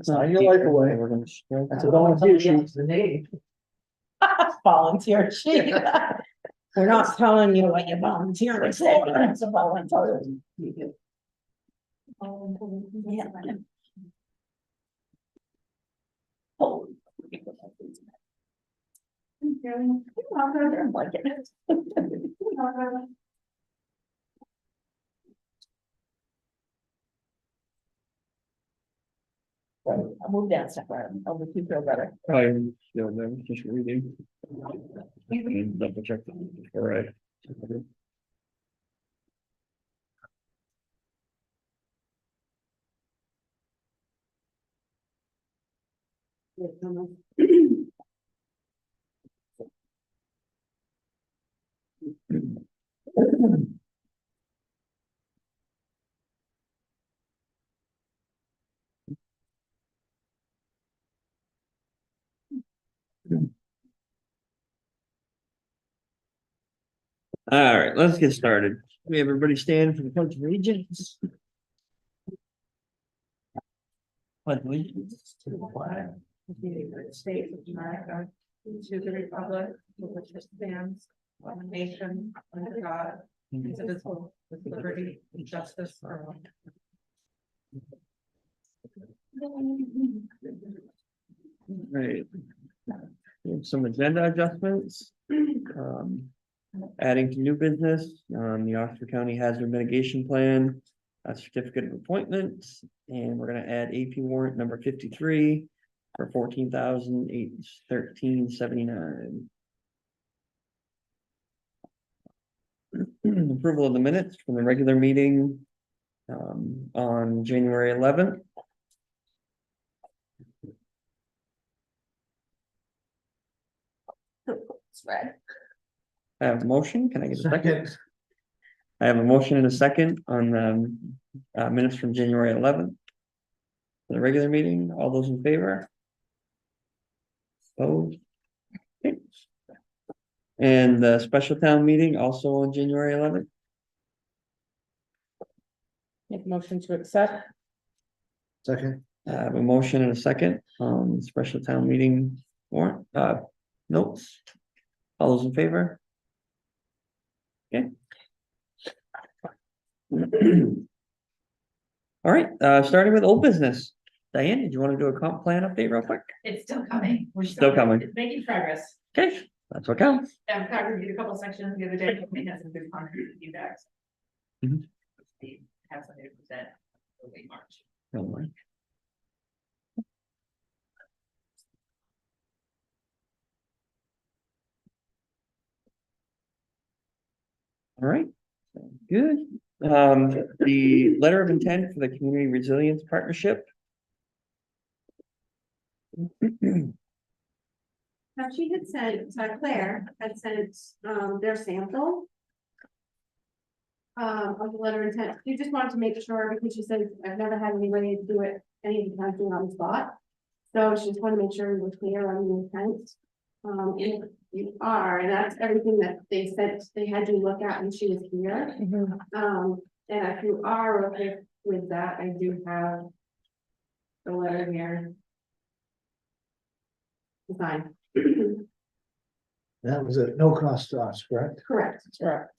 Sign your life away. That's a volunteer sheet. Volunteer sheet. We're not telling you what you volunteer for, it's a volunteer. Yeah. Oh. I'll move down step right. I'll make you feel better. Just reading. And double check. All right. All right, let's get started. We have everybody stand for the pledge of allegiance. Pledge allegiance to the flag of the United States of America, to the republic for which it stands, one nation, under God, indivisible, with liberty and justice for all. Right. We have some agenda adjustments. Adding to new business, the Oxford County Hazard Mitigation Plan, a certificate of appointments, and we're gonna add AP warrant number 53 for $14,813.79. Approval of the minutes from the regular meeting on January 11th. It's red. I have a motion. Can I get a second? I have a motion and a second on the minutes from January 11th. For the regular meeting, all those in favor? Opposed? Okay. And the special town meeting also on January 11th. Make a motion to accept. Second. I have a motion and a second on special town meeting warrant, notes. All those in favor? Okay. All right, starting with old business. Diane, did you want to do a comp plan update real quick? It's still coming. We're Still coming. It's making progress. Okay, that's what counts. I've reviewed a couple sections the other day. It has some good concrete feedback. Mhm. Have some new percent early March. Don't worry. All right, good. The letter of intent for the Community Resilience Partnership. Now, she had sent, Claire had sent, their sample. Of the letter of intent, she just wanted to make sure, because she said, I've never had anybody do it, any of the time do it on the spot. So she just wanted to make sure we were clear on the intent. And if you are, and that's everything that they said, they had you look at when she was here. And if you are okay with that, I do have the letter here. Fine. That was at no cost to us, correct? Correct. Correct.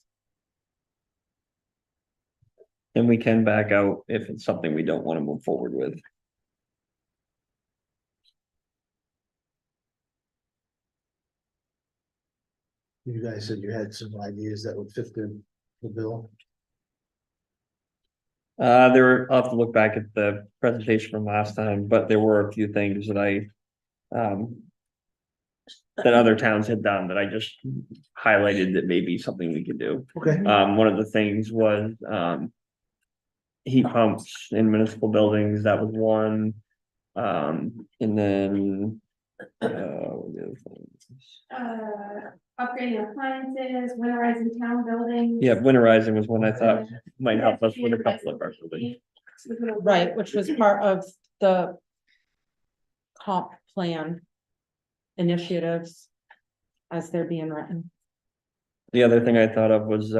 And we can back out if it's something we don't want to move forward with. You guys said you had some ideas that would fit the bill. I'll have to look back at the presentation from last time, but there were a few things that that other towns had done that I just highlighted that may be something we could do. Okay. One of the things was heat pumps in municipal buildings. That was one. And then what were the other things? Upgrading appliances, winterizing town buildings. Yeah, winterizing was one I thought might help us with a couple of our buildings. Right, which was part of the comp plan initiatives as they're being written. The other thing I thought of was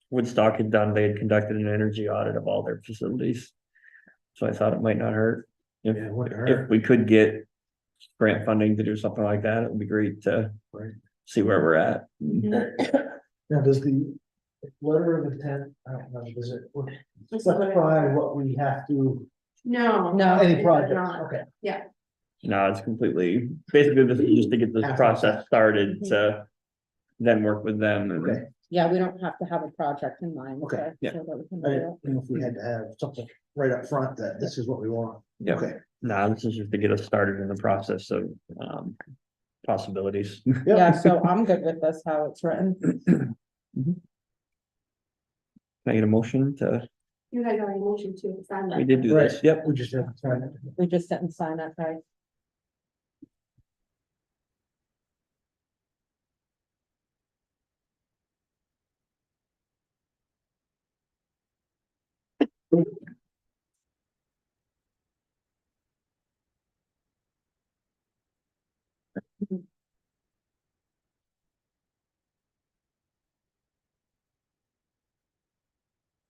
Woodstock had conducted an energy audit of all their facilities. So I thought it might not hurt. If, Yeah, it wouldn't if hurt. we could get grant funding to do something like that, it would be great to Right. see where we're at. Now, does the letter of intent, I don't know, does it This is what it- specify what we have to, No. No. it any does project? not. Okay. No, it's completely, basically this is just to get this After process that. started to then work with them and. Okay. Yeah, we don't have to have a project in mind. Okay, so- yeah. so that we can I do didn't know if we had to have something right up front that this is what we want. Yeah. Okay. No, this is just to get us started in the process of possibilities. it. Yeah, so I'm good with this, how it's written. Can I get a motion to, You guys already motioned to sign that. we did do Right, this, yep, we just have to sign it. We just didn't sign it, right?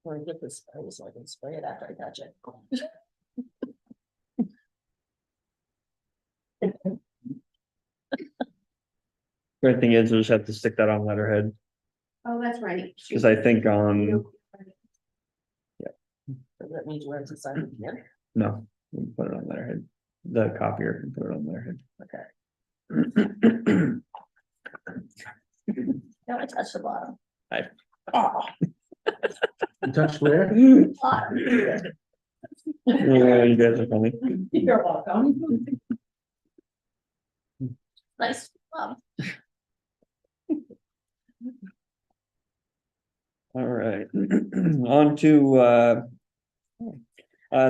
Or get this spray so I can spray it after I touch it. great thing is, we just have to stick that on letterhead, Oh, that's right. because I think That means where to sign it here. no, we can put it on letterhead. The copier can put it on letterhead. Okay. Now I touch the bottom. Oh. You touched where? Yeah, you guys are funny. You're welcome. Nice. All right, on to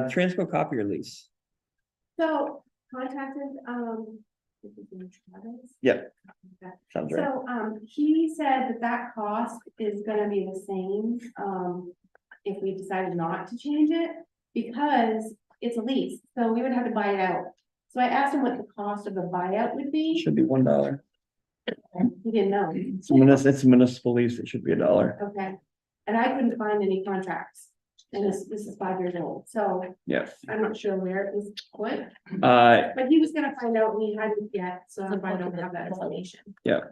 transfer copier lease. So contacted, this is in Travis. Yep. Okay. Sounds right. So, he said that that cost is gonna be the same, if we decided not to change it, because it's a lease, so we would have to buy it out. So I asked him what the cost of the buyout would be, Should be $1. he didn't know, It's a municipal lease, it should be $1. okay. And I couldn't find any contracts, and this is 5 years old, so Yes. I'm not sure where it was put, Uh, but he was gonna find out, and he hadn't yet, so I don't have that information. yeah,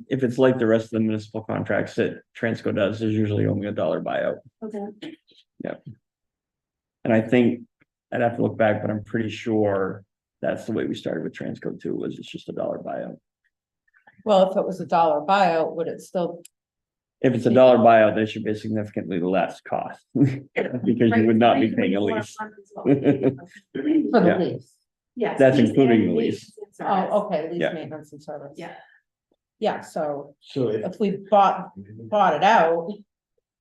if it's like the rest of the municipal contracts that Transco does, there's usually only $1 buyout. Okay, And I think, I'd have to look back, but I'm pretty sure that's the way we started with Transco too, was it's just $1 buyout. Well, if it was $1 buyout, would it still, If it's $1 buyout, there should be significantly less cost. Because you would not be paying a lease. for the Yeah. lease? Yes. That's lease including and the lease. service. Oh, okay, lease Yeah. maintenance and service. Yeah. Yeah, so So if, if we bought it out,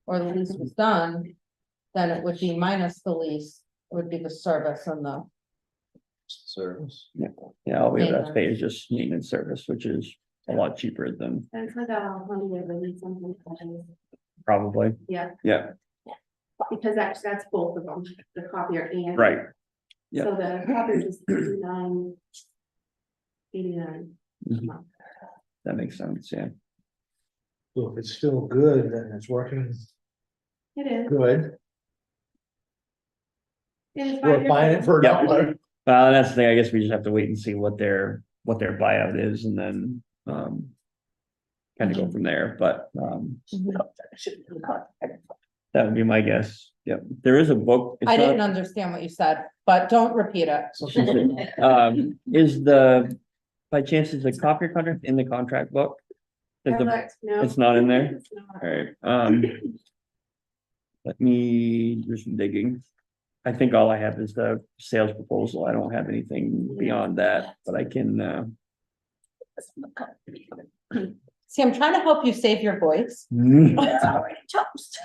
or the lease was done, then it would be minus the lease, it would be the service and the, service. Yeah, all we would have to pay is just maintenance service, which is a lot cheaper than That's like 100, maybe something, probably, yeah, yeah, because that's both of them, the copier and. right. Yeah. So the copier is 89. Mhm. That makes sense, yeah. So if it's still good, then it's working It is. good. It is 5 We're years buying it old. for Yeah. $1. Well, that's the thing, I guess we just have to wait and see what their buyout is and then, kind of go from there, but, that would be my guess. Yep, there is a book. It's I didn't not- understand what you said, but don't repeat it. Is the, by chance, is the copier contract in the contract book? Is I the- looked, no. it's not in there? It's not. Alright, let me do some digging. I think all I have is the sales proposal. I don't have anything beyond that, but I can, See, I'm trying to help you save your voice. It's already toast.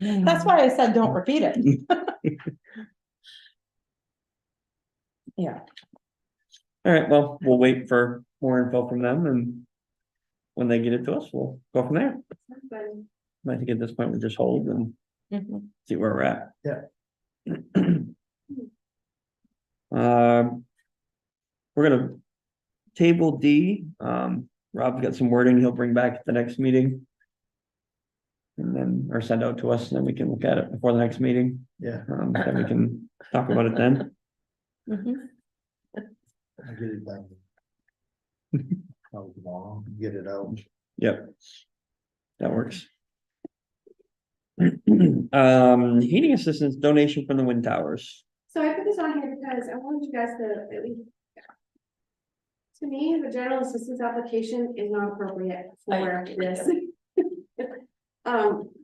That's why I said don't repeat it. Yeah, Alright, well, we'll wait for more info from them and when they get it to us, we'll go from there. But I think at this point, we just hold and Mhm. see where we're at. Yeah. We're gonna table D, Rob's got some wording he'll bring back at the next meeting. And then, or send out to us, and then we can look at it before the next meeting, Yeah, then we can talk about it then. Mhm. I'll get it done. How long, get it out. Yep. That works. Heating assistance donation from the wind towers. So I put this on here because I wanted you guys to at least. To me, the general assistance application is not appropriate for this.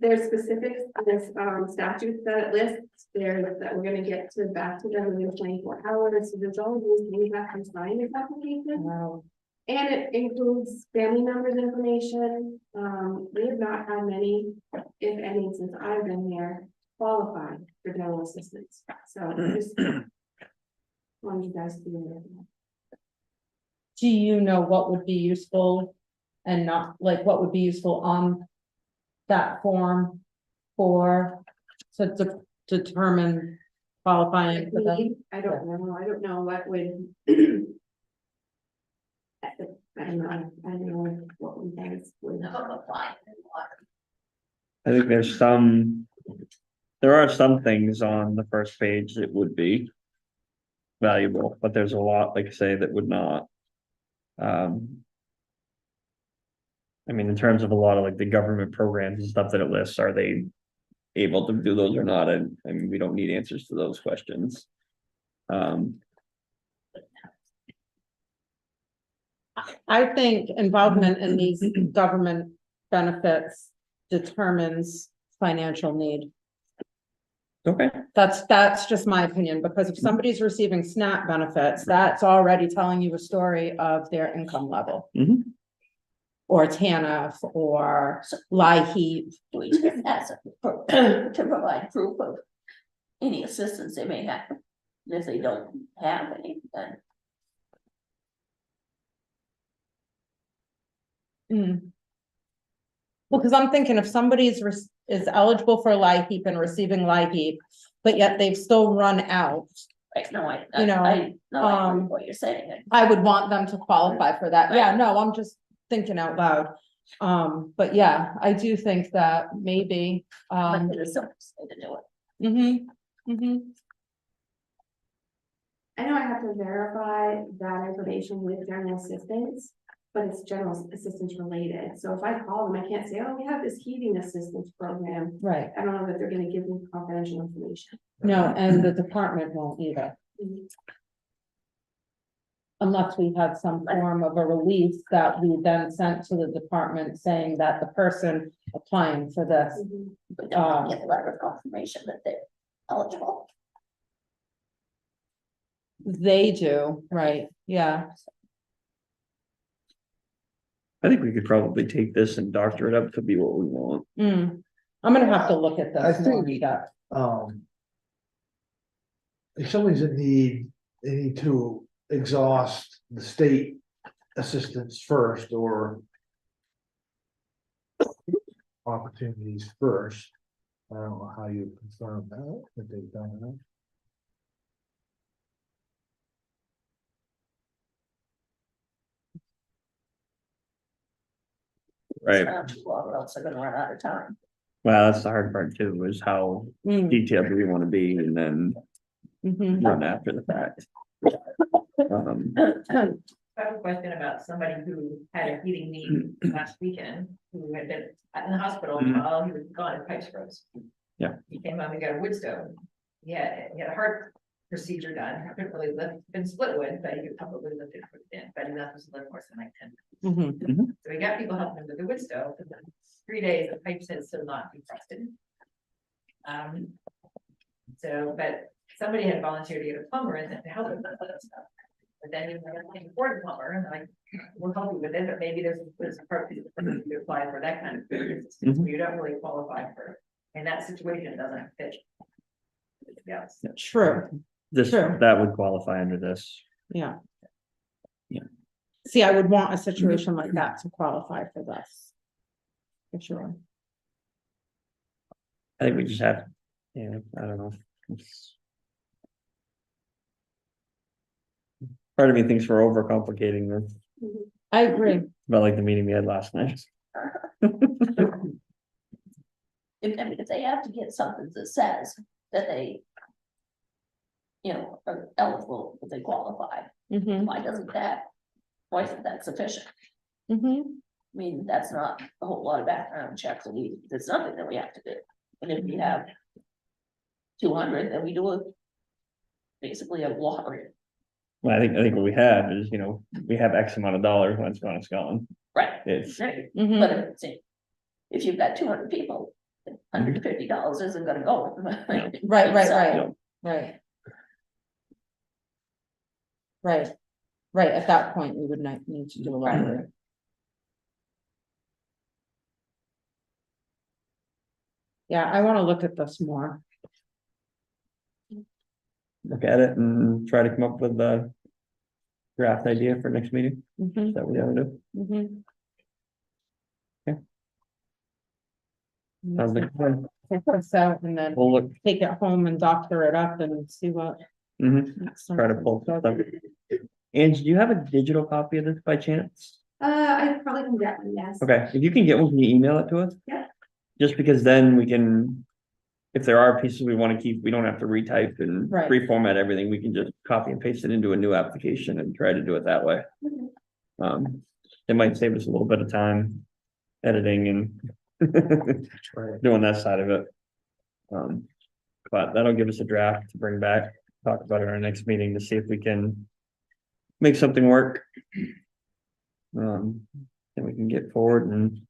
There's specifics, there's statutes that it lists, there that we're gonna get to back to them within 24 hours, so there's all these things that can sign this application. Wow. And it includes family members' information. We have not had many, if any, since I've been here, qualified for general assistance. So I just wanted you guys to be aware of that. Do you know what would be useful and not, like, what would be useful on that form for, to determine qualifying for them? I don't know what would. I don't know what we guys would. I think there are some things on the first page that would be valuable, but there's a lot, like I say, that would not. I mean, in terms of a lot of like the government programs and stuff that it lists, are they able to do those or not? I mean, we don't need answers to those questions. I think involvement in these government benefits determines financial need. Okay, That's just my opinion, because if somebody's receiving SNAP benefits, that's already telling you a story of their income level. Mhm. Or TANF or LIHEAP. We just ask to provide proof of any assistance they may have. And if they don't have any, then Well, because I'm thinking if somebody's is eligible for LIHEAP and receiving LIHEAP, but yet they've still run out, right, no, I You know, I know what you're saying. I would want them to qualify for that. Yeah, no, I'm just thinking out loud. But yeah, I do think that maybe, But it is simple way to do it. I know I have to verify that information with general assistance, but it's general assistance related. So if I call them, I can't say, oh, we have this heating assistance program. Right, I don't know that they're gonna give me confidential information. no, and the department won't either. Unless we had some form of a release that we then sent to the department saying that the person applying for this. But don't get a letter of confirmation that they're eligible. They do, right, yeah. I think we could probably take this and doctor it up to be what we want. I'm gonna have to look at I this more, think- yeah. If somebody's in need, they need to exhaust the state assistance first or opportunities first. I don't know how you confirm that, if they've done that. Right, Too long, or else they're gonna run out of time. well, that's the hard part too, is how detailed do we want to be, and then run after the fact. I have a question about somebody who had a heating need last weekend, who had been in the hospital while he was gone, his pipes froze. Yeah. He came home, he got a wood stove. He had a heart procedure done, couldn't really lift, been split wood, but he could probably lift it in, but he's not supposed to lift more than like 10. So we got people helping him with the wood stove, and then 3 days, the pipes had still not defrosted. So, but somebody had volunteered to get a plumber and to help him with that stuff. But then you were like, for the plumber, and like, we'll help you with it, but maybe there's a purpose to apply for that kind of food assistance, where you don't really qualify for, and that situation doesn't fit. Yes. True, This, Sure. that would qualify under this. yeah. Yeah. See, I would want a situation like that to qualify for this. For sure. I think we just have, yeah, I don't know. Part of me thinks we're overcomplicating this, I agree. about like the meeting we had last night. if they have to get something that says that they. You know, are eligible, if they qualify, Mhm, why isn't that sufficient? mhm. I mean, that's not a whole lot of background checks, and there's nothing that we have to do, and if we have. 200, then we do basically a lottery, Well, I think what we have is, we have X amount of dollars when it's gone, it's gone. right? It's, Right. Mhm. But if you've got 200 people, $150 isn't gonna go. Right, So, right. Right, at that point, we would not need to do a lottery. Yeah, I wanna look at this more. look at it and try to come up with a draft idea for next meeting. Mhm, Is that what we want to do? mhm. Okay. Sounds like a plan. Take this out and then We'll look, take it home and doctor it up and see what. try to pull some stuff. Ange, do you have a digital copy of this by chance? I probably can get one, yes. Okay, if you can get one, can you email it to us? Yeah. Just because then we can, if there are pieces we want to keep, we don't have to retype and Right. reformat everything. We can just copy and paste it into a new application and try to do it that way. Okay. It might save us a little bit of time editing and doing that side of it. But that'll give us a draft to bring back, talk about it in our next meeting to see if we can make something work. Then we can get forward and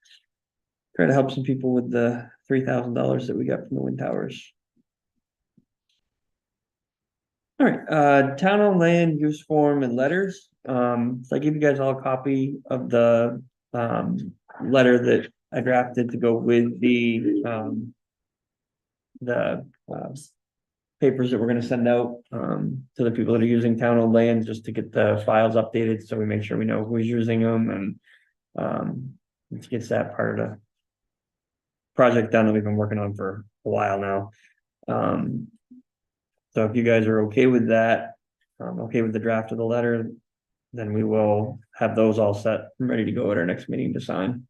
try to help some people with the $3,000 that we got from the wind towers. All right, town on land use form and letters. So I gave you guys all a copy of the letter that I drafted to go with the papers that we're gonna send out to the people that are using town owned land, just to get the files updated, so we make sure we know who's using them, and it gets that part of the project done that we've been working on for a while now. So if you guys are okay with that, okay with the draft of the letter, then we will have those all set and ready to go at our next meeting to sign.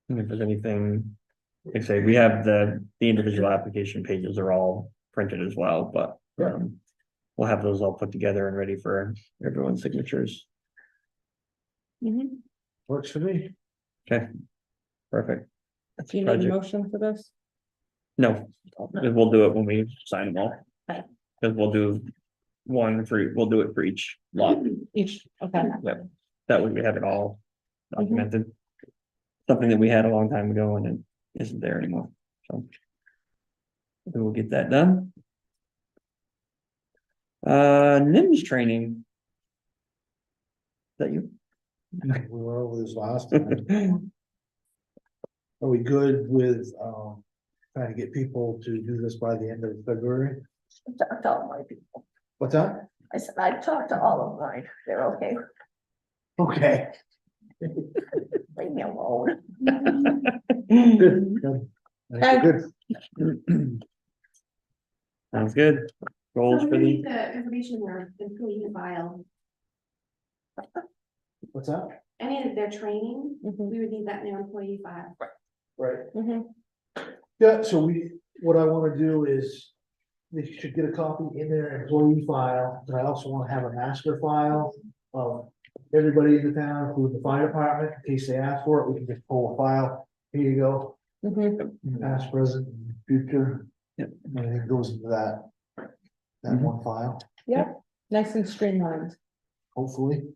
And if there's anything, like I say, we have the individual application pages are all printed as well, but we'll have those all put together and ready for everyone's signatures. Mhm. Works for me. Okay, perfect. That's Do you a need a project. motion for this? No, we'll do it when we sign them all. Okay. Cause we'll do we'll do it for each lot. Each, okay. Yep, that way we have it all documented. Something that we had a long time ago and it isn't there anymore, so. We will get that done. NIMS training. Is that you? We were over this last time. Are we good with, trying to get people to do this by the end of February? I told my people, What's that? I said, I talked to all of mine, they're okay, Okay. leave me alone. Good, good. I think we're good. Sounds good. Goals So for we need the, the information or employee file, What's that? any of their training, Mhm, we would need that in their employee file. Right. mhm. Yeah, so what I wanna do is, they should get a copy in their employee file, but I also wanna have a master file of everybody in the town, including the fire department, in case they ask for it, we can just pull a file. Here you go, Mhm. past, present, and future. Yep. Everything goes into that Mhm. one file, Yep, nice and streamlined. hopefully.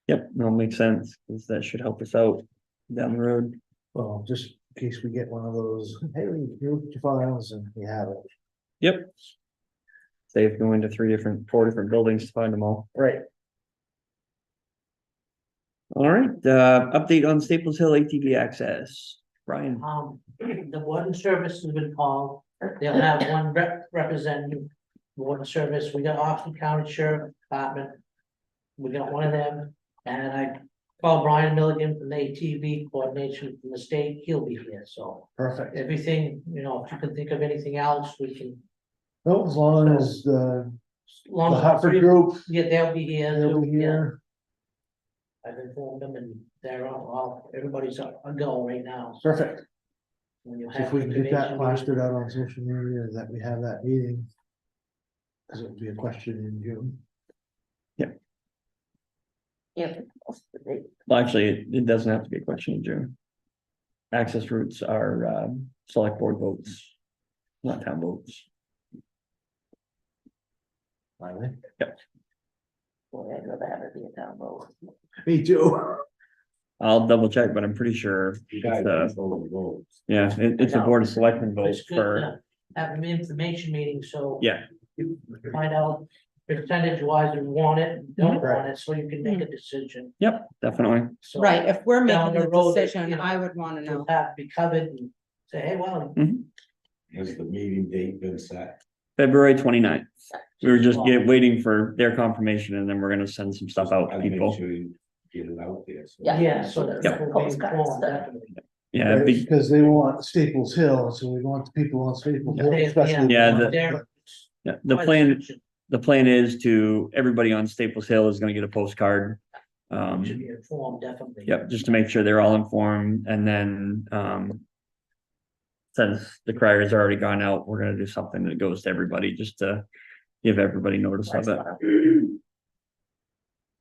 yep, that'll make sense, because that should help us out down the road. Well, just in case we get one of those, hey, you look at your files and you have it. Yep. Save going to 4 different buildings to find them all. Right. All right, update on Staples Hill ATV access, Brian. The water service has been called, they'll have one representing the water service, we got Austin County Sheriff Department. We got one of them, and I called Brian Milligan from the ATV coordination from the state, he'll be here, so. Perfect. Everything, if you can think of anything else, we can. No, as long as the Long as Hartford three- group, Yeah, they'll be here. they'll be yeah. here. I've informed them and they're all, everybody's a go right now. Perfect. When you So if have we can get that information, plastered out on social media, that we have that meeting. Cause it will be a question in June. Yeah. Well, actually, it doesn't have to be a question in June. Access routes are, select board votes, not town votes. Finally. Boy, I'd rather have it be a town vote. Me too. I'll double check, but I'm pretty sure, it's, yeah, it's a board of selectmen vote it's good for, to have an information meeting, so. yeah, You find out percentage wise, you want it, and don't Right. want it, so you can make a decision. yep, definitely. So Right, if we're down making the the road, decision, you know, I would wanna You'll know. have to be covered and say, hey, well, Has the meeting date been set? February 29th. We were just waiting for their confirmation and then we're gonna send some stuff out to I'd make people. sure you get it out there. so- yeah, so that Yep. people be Postcards, informed, stuff. definitely. Yeah, Right, be- because they want Staples Hill, so we want the people on Staples Hill, especially. Yeah, the- There- yeah, the plan is to, everybody on Staples Hill is gonna get a postcard. Should be informed, definitely. Yep, just to make sure they're all informed and then, since the crier's already gone out, we're gonna do something that goes to everybody, just to give everybody notice of it.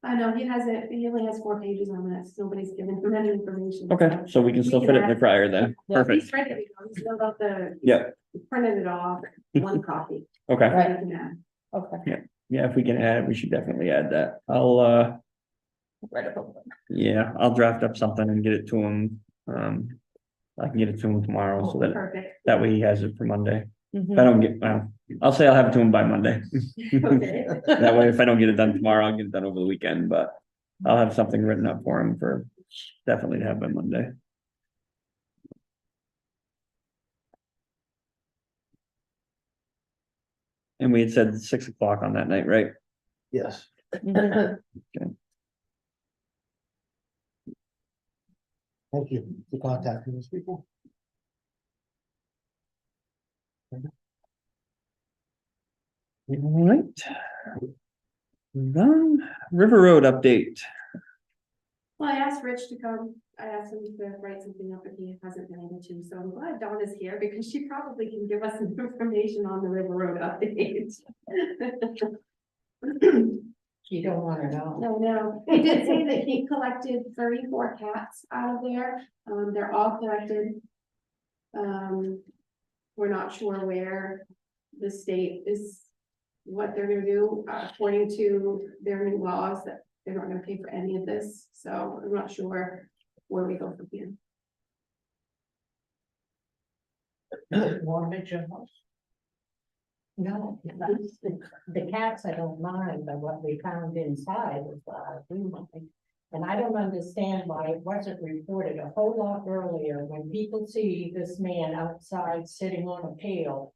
I know, he has it, he only has 4 pages on this, nobody's given him any information. Okay, so we can still fit it in the crier then, Yeah. perfect, He's ready to go, he's filled out the. Yeah. he Printed it off, one copy. okay, Ready to add. Okay, yeah, if we can add, we should definitely add that, I'll, Right above them. yeah, I'll draft up something and get it to him, I can get it to him tomorrow, so Perfect. that way he has it for Monday. If mhm, I don't get, well, I'll say I'll have it to him by Monday. Okay. That way, if I don't get it done tomorrow, I'll get it done over the weekend, but I'll have something written up for him for definitely to have by Monday. And we had said 6 o'clock on that night, right? Yes. mhm. Thank you for contacting those people. All right. Done. River Road update. Well, I asked Rich to come, I asked him to write something up, but he hasn't been able to, so I'm glad Donna's here, because she probably can give us some information on the River Road update. You don't wanna know. No, he did say that he collected 34 cats out of there, they're all collected. We're not sure where the state is, what they're gonna do, according to their new laws, that they're not gonna pay for any of this, so I'm not sure where we go from here. Want to mention house? No, the cats I don't mind, but what we found inside was, do mind. And I don't understand why it wasn't reported a whole lot earlier, when people see this man outside sitting on a pail.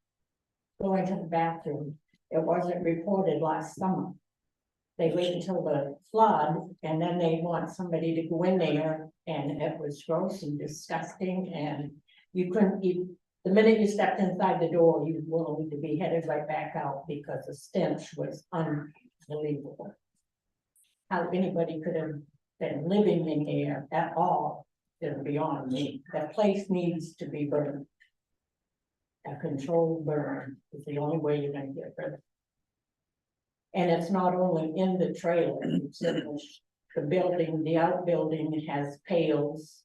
Going to the bathroom, it wasn't reported last summer. They wait until the flood, and then they want somebody to go in there, and it was gross and disgusting, and you couldn't even. The minute you stepped inside the door, you wanted to be headed right back out because the stench was unbelievable. How anybody could have been living in here at all is beyond me. That place needs to be burned. A controlled burn is the only way you're gonna get rid of it. And it's not only in the trailer, it's in the building, the outbuilding has pails.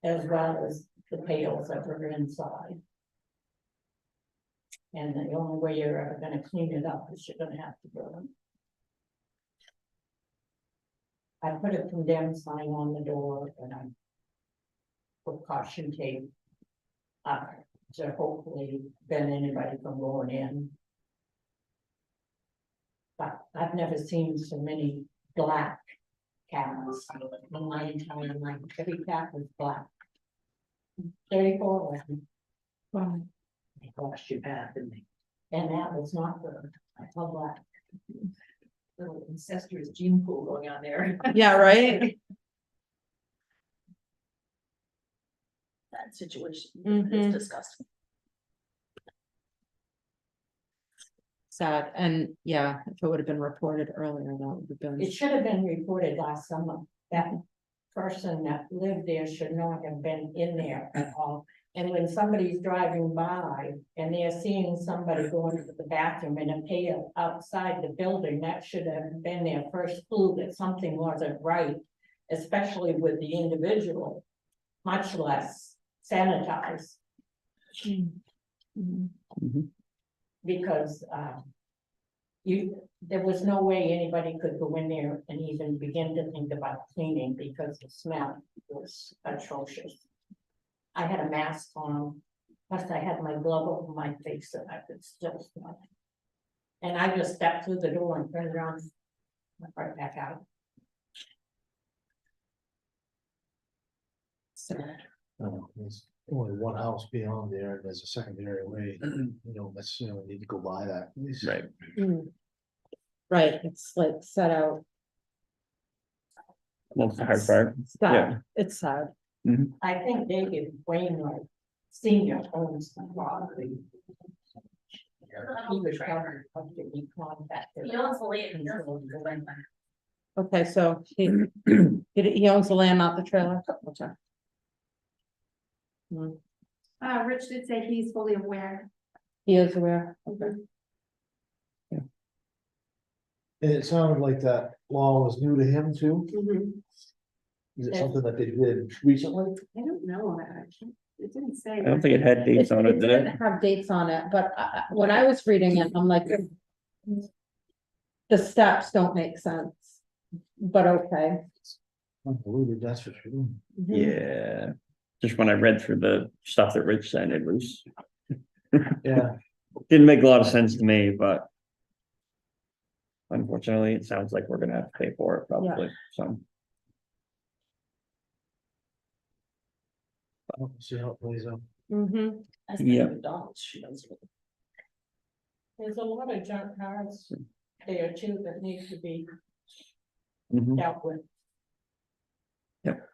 As well as the pails that were inside. And the only way you're ever gonna clean it up is you're gonna have to burn. I put a condemned sign on the door and I put caution tape up to hopefully prevent anybody from going in. But I've never seen so many black cats in my entire life. Every cat was black. 34 of them. Wow. They crossed your path, didn't they? And that was not good. All black. Little incestuous gene pool going on there. Yeah, right? That situation Mhm. is disgusting. sad, and yeah, if it would have been reported earlier, that would have been. It should have been reported last summer. That person that lived there should not have been in there at all. And when somebody's driving by and they're seeing somebody going to the bathroom in a pail outside the building, that should have been their first clue that something wasn't right, especially with the individual, much less sanitized. Because, there was no way anybody could go in there and even begin to think about cleaning because the smell was atrocious. I had a mask on, plus I had my glove over my face and I could still smell it. And I just stepped through the door and turned around, went right back out. There's only one house beyond there, and there's a secondary way, you don't necessarily need to go by that. Right. Right, it's like set out. That's the hard part. Yeah. It's sad. I think David Wainwright Senior owns the property. He was covered up to be contacted. He owns the land. Okay, so he owns the land, not the trailer. Okay. Rich did say he's fully aware. He is aware. Okay. And it sounded like that law was new to him too. Mhm. Is it something that they did recently? I don't know, actually, it didn't say. I don't think it had dates on it, did didn't it? have dates on it, but when I was reading it, I'm like. The steps don't make sense, but okay. Unbelievable, that's for sure. Yeah. Just when I read through the stuff that Rich said, it was, Yeah, didn't make a lot of sense to me, but. Unfortunately, it sounds like we're gonna have to pay for it probably, so. I'll see how it plays out. Yeah. There's a lot of junk cars there too that need to be Mhm. dealt with. Yep.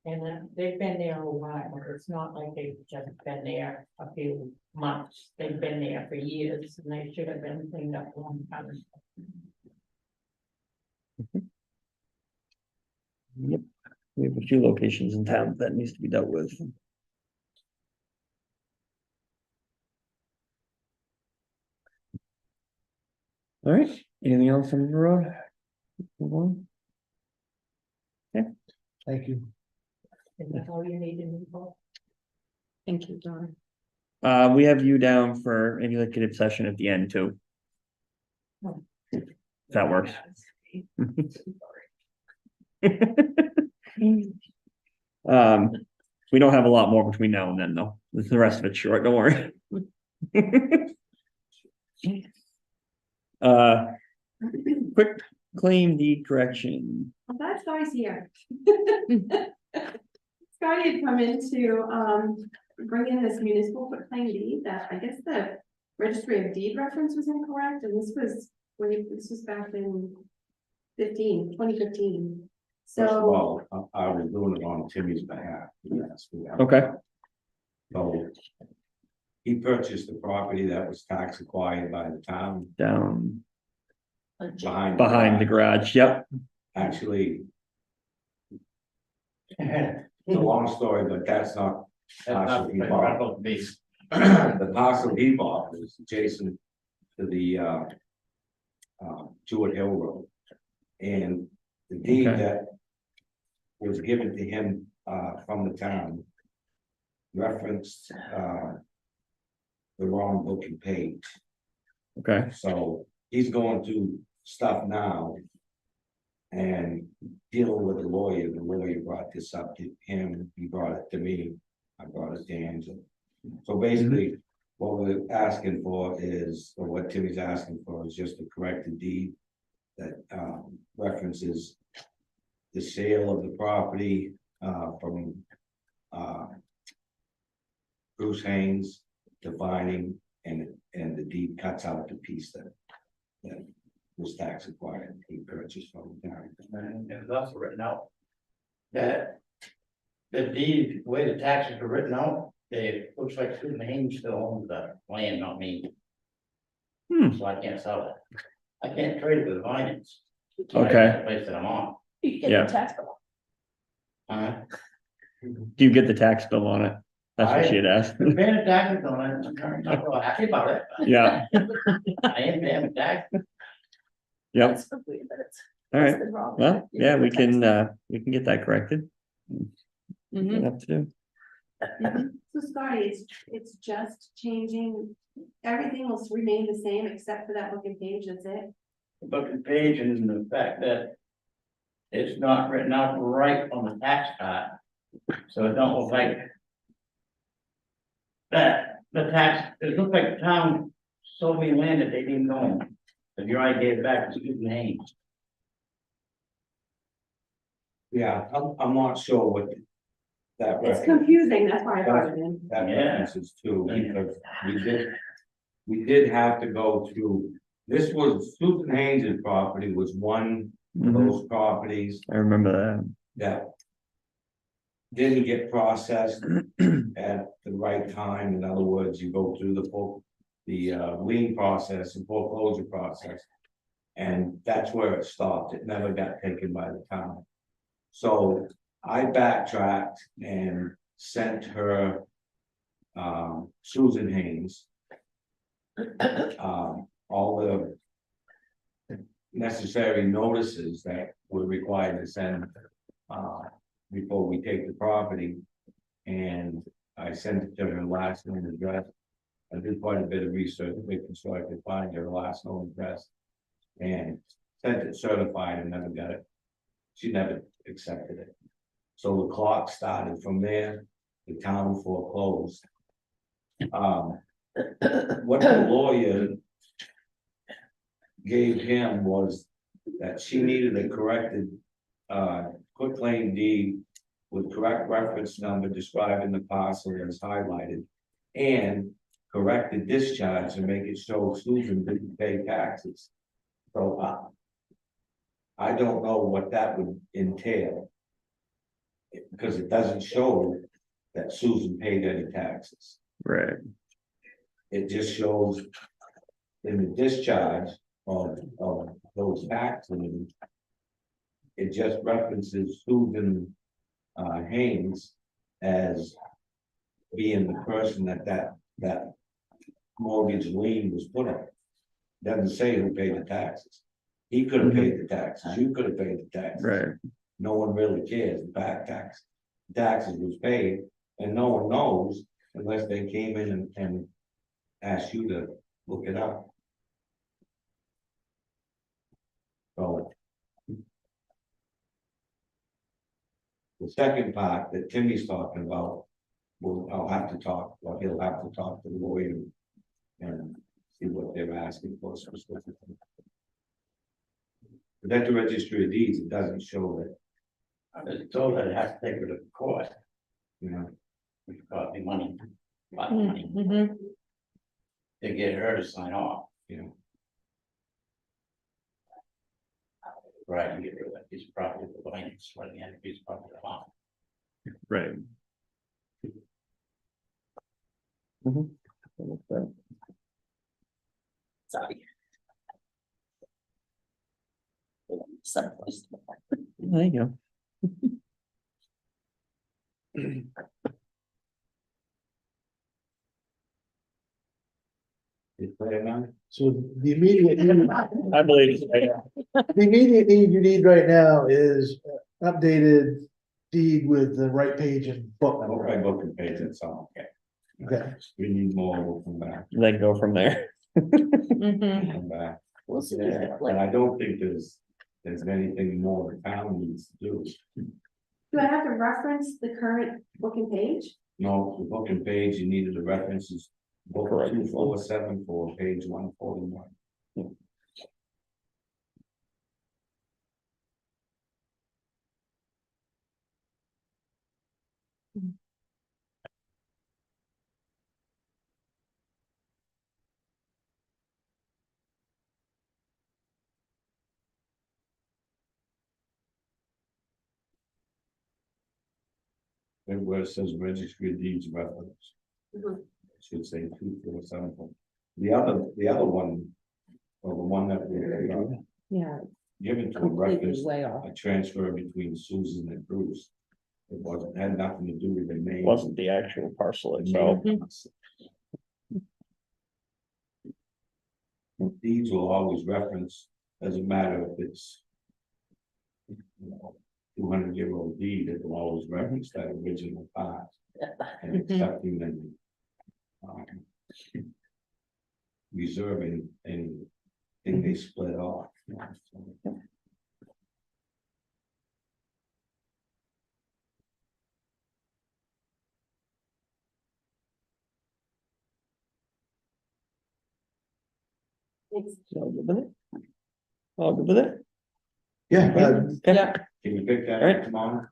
And they've been there a while, it's not like they've just been there a few months, they've been there for years, and they should have been cleaned up a long time ago. Yep, we have a few locations in town that needs to be dealt with. All right, anything else on the road? Move on. Thank you. Is that all you need to know? Thank you, Don. We have you down for an executive session at the end too. If that works. We don't have a lot more between now and then, though. The rest of it's short, don't worry. Quick claim deed correction. Well, that guy's here. Scotty had come in to, bring in this municipal quitclaim deed that I guess the registry of deed reference was incorrect, and this was this was back in 2015. First of So, all, I was doing it on Timmy's behalf. Yes, we have- Okay, So he purchased the property that was tax acquired by the town down behind. the garage, yep. Actually. It's a long story, but that's not. Parcel he bought. The parcel he bought was adjacent to the Jewett Hill Road. And the deed Okay. that was given to him from the town referenced the wrong book and page. Okay, So he's going to stuff now and dealing with the lawyer. The lawyer brought this up to him, he brought it to me, I brought it to Angela. So basically, what we're asking for is, or what Timmy's asking for is just a corrected deed that references the sale of the property from Bruce Haynes, dividing, and the deed cuts out the piece that was tax acquired, he purchased from the town. And it was also written out that the deed, the way the taxes are written out, It looks like Susan Haynes still owns the land, not me. Hmm. So I can't sell it. I can't trade it with finance. Okay. The place that I'm on. You get Yeah. the tax bill. Do you get the tax bill on it? That's what she had asked. I'm paying the taxes on it, I'm not real happy about it. but Yeah, I am paying the tax. yep, That's so weird that it's. all right. listed wrong. Well, You yeah, get the we can get that corrected. Mhm. Enough to do. So Scotty, it's just changing, everything will remain the same except for that booking page, that's it? The book and page and the fact that it's not written out right on the tax card. So it don't look like that, the tax, it looks like the town sold me land that they didn't own. If your I gave it back to Susan Haynes. Yeah, I'm not sure what that It's reference, confusing, that's why I brought it in. that Yeah. references to, because we did have to go through, this was, Susan Haynes' property was one of Mhm. those properties I remember that. that didn't get processed at the right time. In other words, you go through the lien process and foreclosure process. And that's where it stopped. It never got taken by the town. So I backtracked and sent her Susan Haynes all the necessary notices that we're required to send before we take the property. And I sent it to her last known address. I did quite a bit of research, making sure I could find her last known address. And sent it certified and never got it. She never accepted it. So the clock started from there, the town foreclosed. What the lawyer gave him was that she needed a corrected quitclaim deed with correct reference number describing the parcel as highlighted, and correct the discharge to make it show Susan didn't pay taxes. So I don't know what that would entail. Because it doesn't show that Susan paid any taxes. Right. It just shows in the discharge of those taxes. It just references Susan Haynes as being the person that mortgage lien was put on. Doesn't say who paid the taxes. He could have paid the taxes, you could have paid the taxes. Right. No one really cares, the back taxes was paid, and no one knows unless they came in and asked you to look it up. So. The second part that Timmy's talking about, well, he'll have to talk to the lawyer and see what they're asking for specifically. But at the registry of deeds, it doesn't show that, I was told that it has to take her to court, you know, which cost me money, a lot of money, Mhm. to get her to sign off. you know. Right, and get rid of that piece of property, the finance, right, the end piece of property alone. Right. Mhm. Sorry. Someplace. There you go. It's clear now? So the immediate, need- I believe, so, yeah. the immediate need you need right now is updated deed with the right page and book number. Okay, book and page, that's all, okay. Okay. We need more, we'll come back, Then go from there. Mhm. come back. We'll see. Yeah. And I don't think there's anything more the town needs to do. Do I have to reference the current booking page? No, the book and page, you needed the references, book Correct. 2474, page 141. And where it says registry of deeds reference. Should say 247. The other one, or the one that we Yeah, given to a completely reference, way off. a transfer between Susan and Bruce. It wasn't, had nothing to do with the name. Wasn't the actual parcel itself. Deeds will always reference, doesn't matter if it's 200-year-old deed, it will always reference that original part. And accepting them. Reserving anything they split off. All good with it? All good with it? Yeah, Okay. Yeah, Can you pick that Alright. up tomorrow?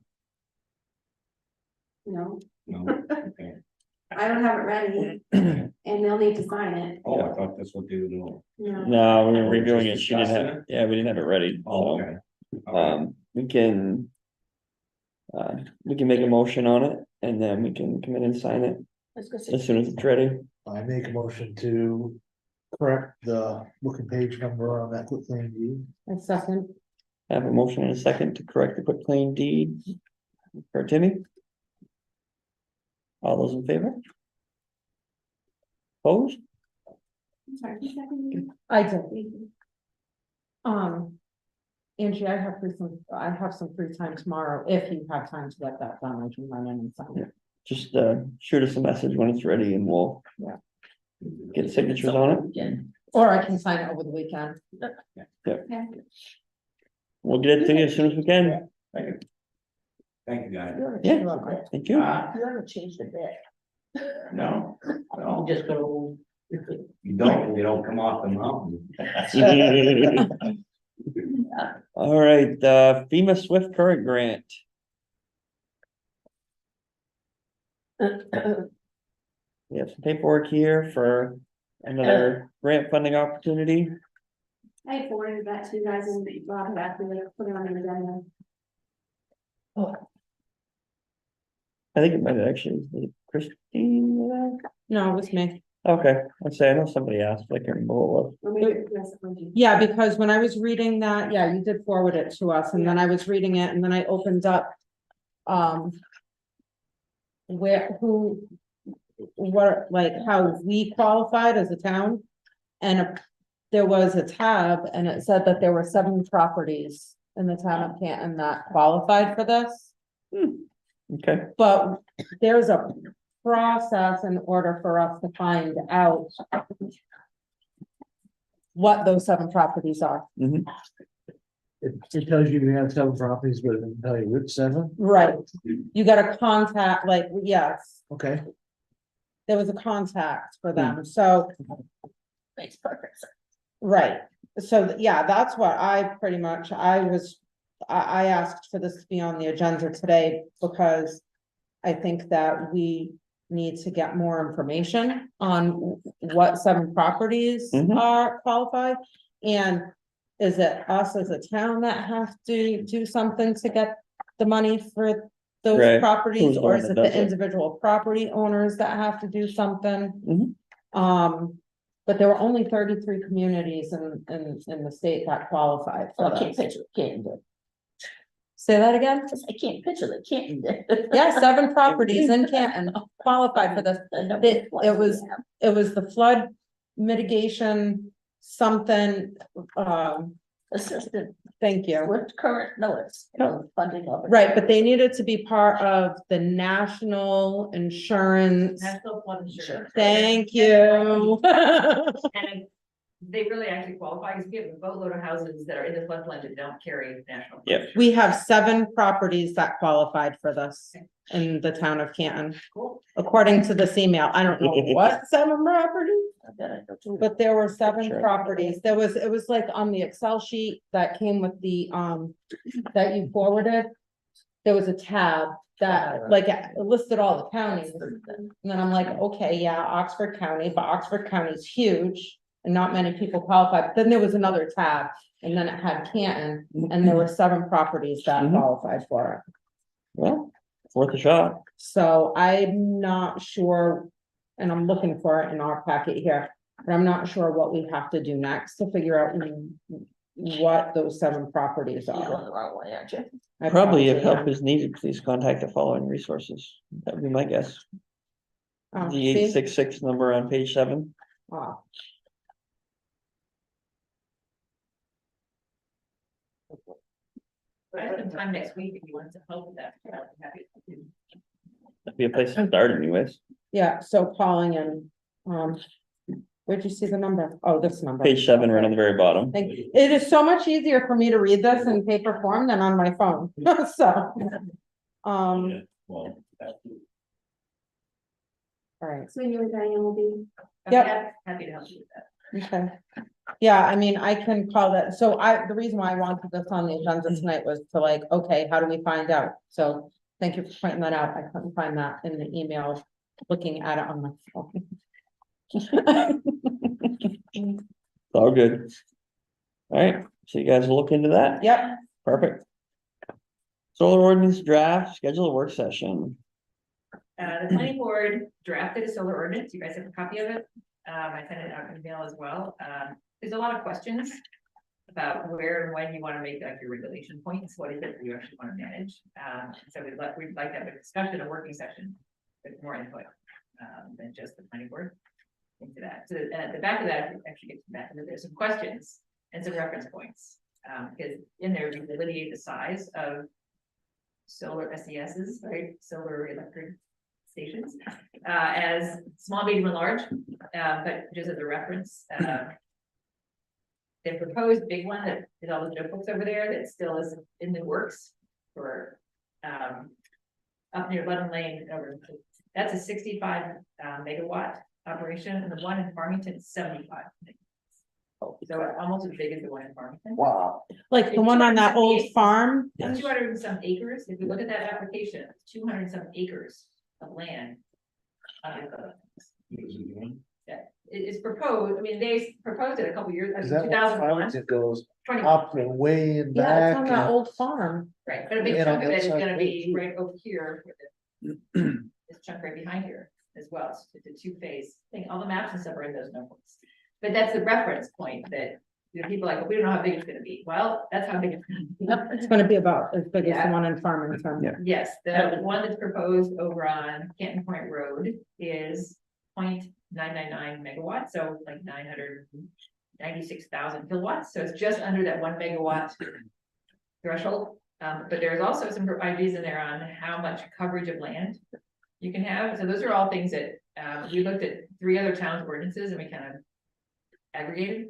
No, No, okay. I don't have it ready, and they'll need to sign it. Oh, I thought that's what they were doing. No. No, we were Oh, reviewing just it, she didn't discussing have, it? yeah, we didn't have it ready, Oh, so, okay. All right. we can. We can make a motion on it, and then we can come in and sign it Let's go see. as soon as it's ready. I make a motion to correct the booking page number on that quick claim deed. a second. I have a motion and a second to correct the quick claim deed for Timmy. All those in favor? Opposed? I'm sorry, who's seconding? I did. Angie, I have some free time tomorrow, if you have time to get that done, I can run in and sign it. Just shoot us a message when it's ready and we'll. Yeah. Get signatures on it. Again. Or I can sign it over the weekend. We'll get it to you as soon as we can. Thank you, guys. You haven't Yeah. changed a bit. Thank you. You haven't changed a bit. No, no. Just go. You don't come off the mountain. All right, FEMA Swift Current Grant. We have some paperwork here for another grant funding opportunity. I forwarded that to you guys and they brought it back, and they put it on the agenda. I think it might have actually, was it Christine? No, it was me. Okay, I'd say, I know somebody asked, but I can't remember what it was. Or maybe it was something. Yeah, because when I was reading that, yeah, you did forward it to us, and then I was reading it, and then I opened up. What, like, how we qualified as a town. And there was a tab, and it said that there were 7 properties in the town of Canton that qualified for this. Okay, But there's a process in order for us to find out what those 7 properties are. It tells you have 7 properties, but it doesn't tell you which 7. Right. You gotta contact, like, yes, Okay, there was a contact for them, so, Makes perfect sense. right. So, yeah, that's what I pretty much, I asked for this to be on the agenda today because I think that we need to get more information on what 7 properties Mhm. are qualified. And is it us as a town that have to do something to get the money for those Right. properties? Who's the Or one is that it the does it? individual property owners that have to do something? Mhm. But there were only 33 communities in the state that qualified Oh, for I can't this. picture, can't do. Say that again? I can't picture the can't do. Yeah, 7 properties in Canton qualified for this. It was the flood mitigation, something, Assistant thank you. with current notice of funding of. Right, but they needed to be part of the national insurance. National Flood Insurance. Thank you. And they really actually qualify, because we have a boatload of houses that are in the floodplain that don't carry national. Yep. We have 7 properties that qualified for this in the town of Canton, Cool. according to this email. I don't know what 7 properties. I bet I know too. But there were 7 Sure. properties. It was like on the Excel sheet that came with the, that you forwarded. There was a tab that like it listed all the counties. And then I'm like, okay, yeah, Oxford County, but Oxford County is huge and not many people qualify. But then there was another tab and then it had Canton and there were 7 properties that Mhm. qualified for it. Well, it's worth a shot. So I'm not sure and I'm looking for it in our packet here, but I'm not sure what we have to do next to figure out what those 7 properties You're going are. the wrong way, aren't you? I Probably if help am. is needed, please contact the following resources. That would be my guess. The See? 866 number on page 7. Ah, I have some time next week if you want to help with that. I'm happy to. That'd be a place to start anyways. yeah, so calling in, where'd you see the number? Oh, this number. Page 7, right on the very bottom. Thank you. It is so much easier for me to read this in paper form than on my phone, so. All Well, right, So you and Diane will be, I'd be Yep. happy to help you with that. okay. Yeah, I mean, I can call that, so the reason why I wanted this on the agenda tonight was to like, okay, how do we find out? So thank you for pointing that out. I couldn't find that in the email, looking at it on my phone. It's all good. All right, so you guys will look into that? Yep, Perfect. Solar ordinance draft, schedule a work session. The planning board drafted a solar ordinance. You guys have a copy of it. I sent it out in email as well. There's a lot of questions about where and when you want to make like your regulation points. What is it that you actually want to manage? So we'd like to have a discussion, a working session with more input than just the planning board into that. So at the back of that, actually gets back into there's some questions and some reference points. Because in there, we delineate the size of solar SESs, right? Solar electric stations, as small, medium, and large, but just as a reference, the proposed big one that is all the notebooks over there that still is in the works for, up near Button Lane, over, that's a 65 megawatt operation, and the one in Farmington is 75. So almost as big as the one in Farmington. Wow. like the one on that old farm. That's 200 and some acres. If you look at that application, it's 200 and some acres of land. It's proposed, I mean, they proposed it a couple years, Is in that two what thousand one, Farmington goes 20, up and way and Yeah, back? it's on that and- old farm. right, but a big Yeah, chunk of it that's is not gonna be great. right over here. This chunk right behind here as well, so it's a 2-phase thing, all the maps and stuff are in those notebooks. But that's the reference point that, you know, people are like, we don't know how big it's gonna be, well, that's how big it's gonna be. It's gonna be about as big as the Yeah. one in Farmington. Yeah. Yes, the one that's proposed over on Canton Point Road is 0.999 megawatts, so like 996,000 kilowatts, so it's just under that 1 megawatt threshold. But there's also some ideas in there on how much coverage of land you can have, so those are all things that, we looked at 3 other towns' ordinances and we kind of aggregated.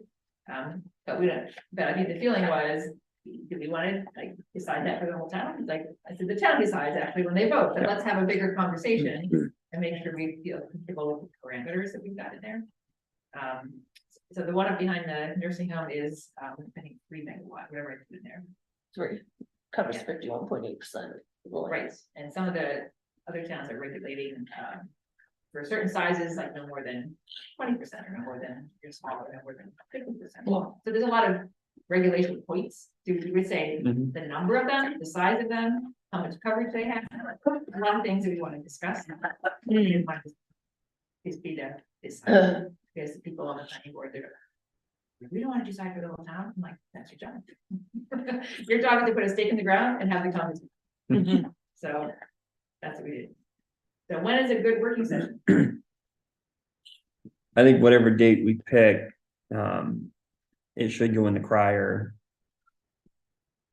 But we don't, but I think the feeling was, do we want to like decide that for the whole town? Like, I said, the town decides actually when they vote, but let's have a bigger conversation and make sure we feel comfortable with the parameters that we've got in there. So the one up behind the nursing home is, I think 3 megawatt, whatever I put in there. Three, covers 51.8%. Right, and some of the other towns are regulating, for certain sizes, like no more than 20% or no more than, you're smaller, no more than 50%. So there's a lot of regulation points, you would say, Mhm. the number of them, the size of them, how much coverage they have, a lot of things that we want to discuss. Is be there, this, because the people on the planning board, they're. We don't want to decide for the whole town, I'm like, that's your job. Your job is to put a stake in the ground and have the conversation. So that's what we did. So when is a good working session? I think whatever date we pick, it should go in the crier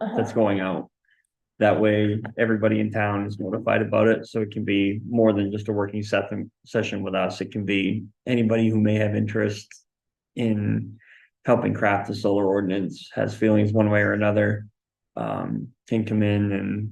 that's going out. That way, everybody in town is notified about it, so it can be more than just a working session with us. It can be anybody who may have interest in helping craft the solar ordinance, has feelings one way or another, can come in and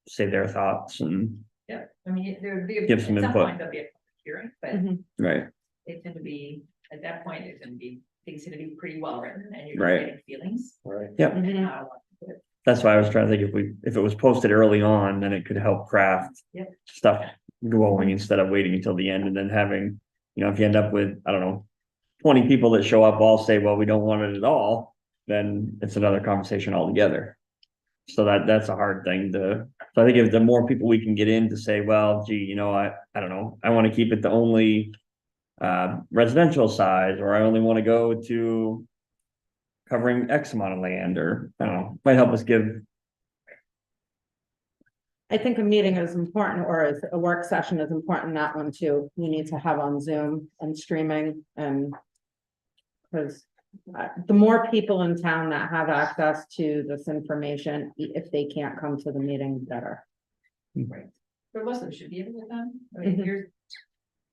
say their thoughts and, Yeah, I mean, there would be. Give some at input. point, There'll be a public hearing, but Mhm. right, it's gonna be, at that point, it's gonna be, things gonna be pretty well written and you're Right. getting feelings. Right. Yep. And Mhm. how I want to put it. that's why I was trying to think if it was posted early on, then it could help craft Yep. stuff going instead of waiting until the end and then having, if you end up with, I don't know, 20 people that show up all say, well, we don't want it at all, then it's another conversation altogether. So that's a hard thing so I think if the more people we can get in to say, well, gee, I don't know, I wanna keep it to only. Residential size, or I only wanna go to. Covering X amount of land, or, I don't know, might help us give, I think a meeting is important, or a work session is important, that one too, you need to have on Zoom and streaming and. Cause the more people in town that have access to this information, if they can't come to the meeting, better. Right. But most of them should be able to come. I mean, Mhm. you're,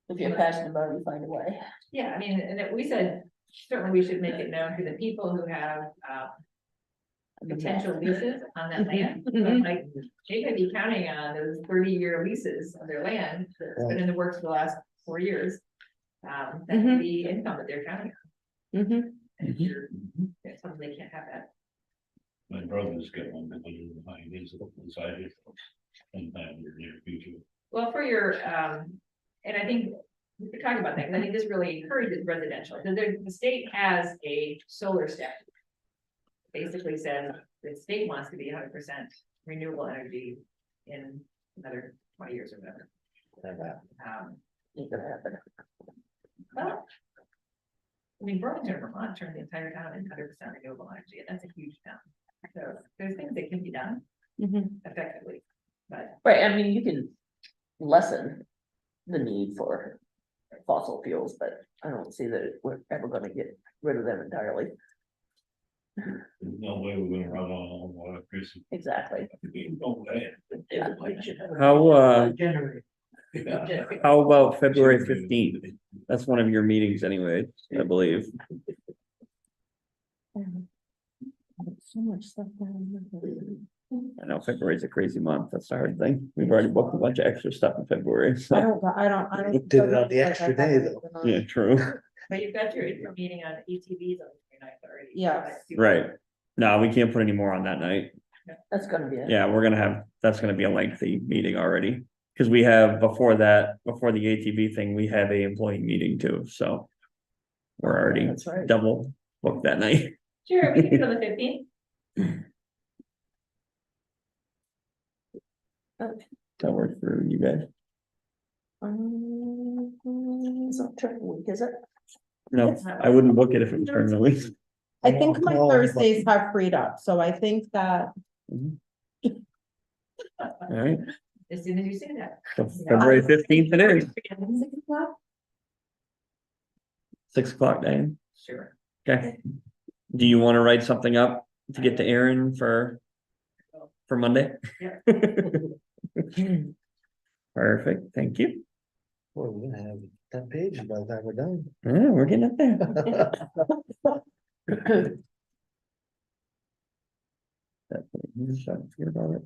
If you're passionate about it, you find a way. yeah, I mean, and we said, certainly we should make it known to the people who have, potential leases on that land. Mhm. Like, they could be counting on those 30-year leases of their land that's been in the works for the last 4 years. That could Mhm. be income that they're counting on. Mhm. And if you're, if something they can't have that. My brother's got one that lives behind his inside it. Sometime in the near future. Well, for your, and I think we could talk about that, because I think this really encourages residential, because the state has a solar statute. Basically says the state wants to be 100% renewable energy in another 20 years or whatever. Ain't gonna happen. Well, I mean, Burlington, Vermont turned the entire town into 100% renewable energy, and that's a huge town. So there's things that can be done Mhm. effectively, but Right, I mean, you can lessen the need for fossil fuels, but I don't see that we're ever gonna get rid of them entirely. There's no way we're gonna run on electricity. Exactly. No way. how, Generate. how about February 15th? That's one of your meetings anyway, I believe. So much stuff down there. I know February's a crazy month, that's the hard thing, we've already booked a bunch of extra stuff in February, I so, don't. Did it on the extra day, though. yeah, true, but you've got your meeting on ATVs on the 29th already. Yes. right. No, we can't put any more on that night. That's gonna be it. Yeah, that's gonna be a lengthy meeting already, cause we have before that, before the ATV thing, we have a employee meeting too, so. We're already That's right. double booked that night. Sure, we can do it on the 15th. That works for you guys. It's not turn week, is it? No, I wouldn't book it if it was during the week. I think my Well, Thursdays have freed up, so I think that, All right, As soon as you say that. so February 15th it is, 6 o'clock, Diane. Sure. Okay. Do you want to write something up to get to Aaron for Monday? Perfect, thank you. Well, we're gonna have 10 pages by the time we're done. Yeah, we're getting up there. Forget about it.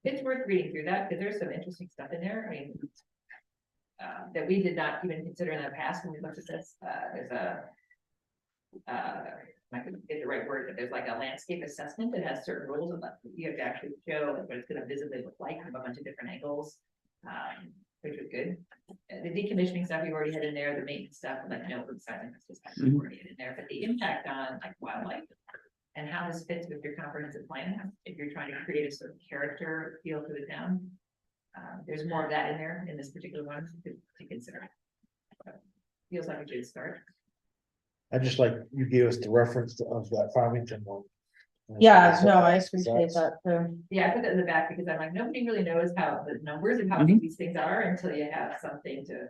It's worth reading through that, because there's some interesting stuff in there, I mean. That we did not even consider in the past when we looked at this, there's a. I couldn't get the right word, but there's like a landscape assessment that has certain rules about, you have to actually show what it's gonna visibly look like from a bunch of different angles. Which was good. The decommissioning stuff you already had in there, the maintenance stuff, like, the silence, that's just kind of already in there, but the impact on like wildlife. And how this fits with your comprehensive plan, if you're trying to create a sort of character feel for the town. There's more of that in there in this particular one to consider. Feels like a good start. I just like you gave us the reference of that Farmington one. yeah, no, I appreciate that too. Yeah, I put that in the back because I'm like, nobody really knows how the numbers and how big these things are until you have something to.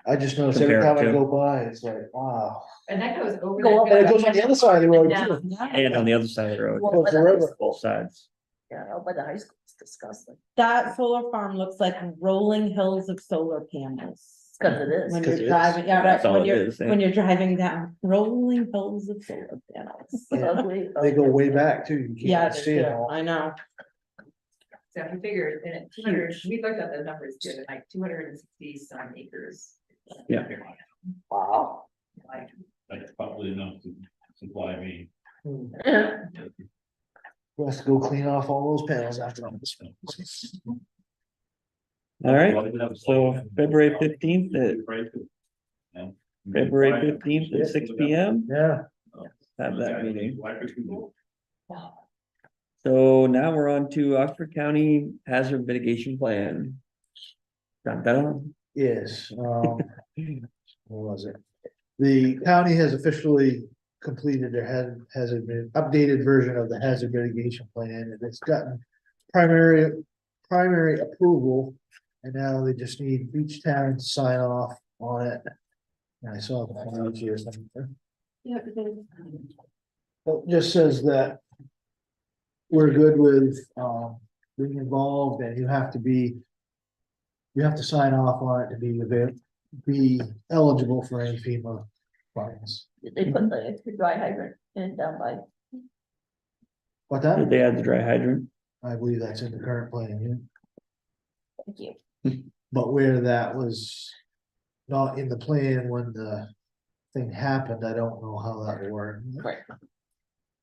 I just noticed every Compare it time I to. go by, it's like, wow. And that goes over. Go up, and it goes on the other side of the road Down. too. And on the other side of the road, Goes the river. both sides. Yeah, out by the high school, it's disgusting. That solar farm looks like rolling hills of solar panels. It's cause it is. When 'Cause you're it is. driving, yeah, That's right, all when it you're, is, yeah. when you're driving down, rolling hills of solar panels. It's Yeah. ugly, They go ugly. way back too. You Yeah, can't they see it do, all. I know. So if you figure, and at 200, we looked at the numbers too, like 260 some acres. Yeah. Wow. Like, That's probably enough to supply me. Who has to go clean off all those panels after all this? All right, so February 15th at February 15th at 6 p.m. Yeah. Have that meeting. So now we're on to Oxford County Hazard Mitigation Plan. Dun, dun. Yes, what was it? The county has officially completed their hazard updated version of the hazard mitigation plan, and it's gotten primary approval. And now they just need each town to sign off on it. And I saw the plans here somewhere. Yeah, because It just says that we're good with, being involved, and you have to sign off on it to be eligible for any FEMA funds. Did they put the dry hydrant in down by, What Did that? they add the dry hydrant? I believe that's in the current plan, thank you, yeah. But where that was not in the plan when the thing happened, I don't know how that will work. right?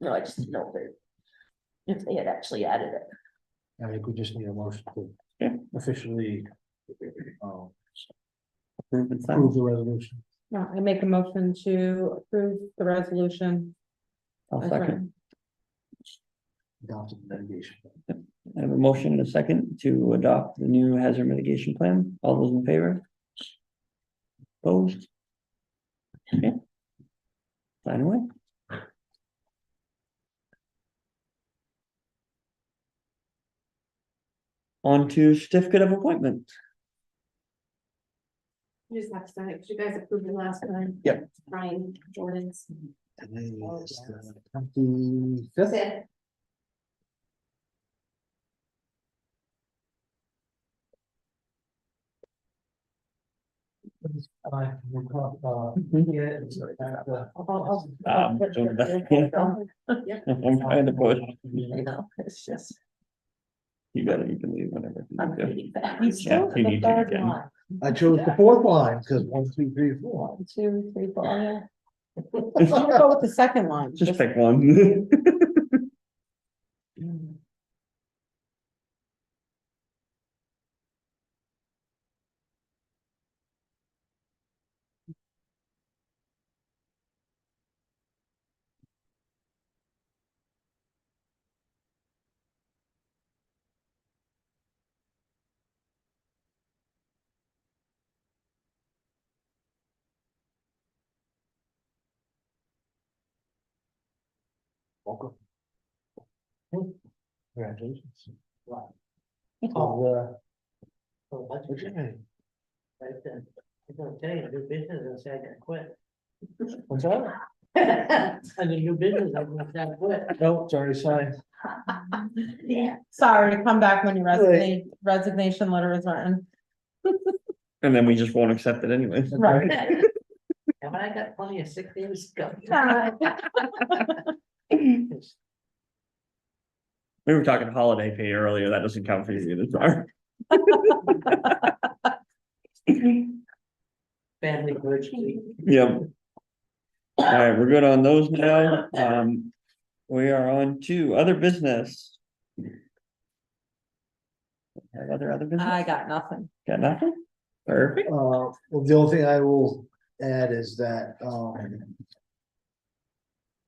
No, I just didn't know if they had actually added it. I think we just need a motion to Yeah. officially Approve and sign. approve the resolution. No, I make a motion to approve the resolution. I'll as second. written. Adopted mitigation. I have a motion and a second to adopt the new hazard mitigation plan. All those in favor? Opposed? Okay. Sign away. On to certificate of appointment. you just have to sign it, because you guys approved it last time. Yep. Ryan Jordan's. Today is the 25th. Fifth. We'll talk about. Yeah, it's at the- So I'm trying to push. You know, it's just, You can leave whenever. I'm you need to. reading back. He's still Yeah, in you the need to third again. line. I chose the fourth line, because 1, 2, 3, 4. 1, 2, 3, 4, yeah. I'm gonna go with the second line. Just pick one. Welcome. Congratulations. Wow. Oh, Oh, that's what's your name? right then. I'm gonna tell you, a new business, and say I gotta quit. What's that? And a new business, I'm gonna say I quit. No, it's already signed. Yeah. Sorry, come back when your resignation letter is written. And then we just won't accept it anyway. Right. Haven't I got plenty of sick days? We were talking holiday pay earlier. That doesn't count for you either, sorry. Family emergency. Yep. All right, we're good on those now. We are on to other business. Have other business? I got nothing. Got nothing? Perfect. Well, the only thing I will add is that,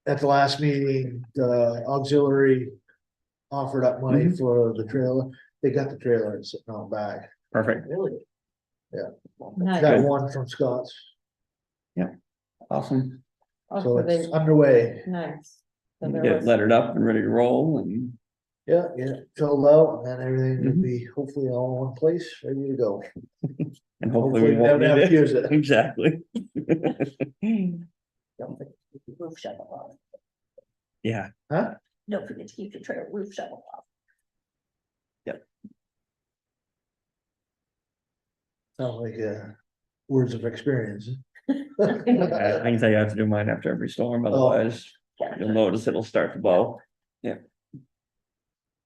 at the last meeting, the auxiliary offered up money for the trailer. They got the trailer and sitting on back. Perfect. Really? Nice. Got one from Scott's, Awesome. Oh, so so they- it's underway. Nice. So there Get was- lettered up and ready to roll and Yeah, filled out, and then everything will be hopefully all in one place, ready to go. hopefully we won't never have need to it. use it. Exactly. Don't forget to keep your roof shovel off. Yeah, Don't forget to keep your trailer roof shovel off. Sounds like, words of experience. I can tell you I have to do mine after every storm, otherwise you'll notice it'll start to blow.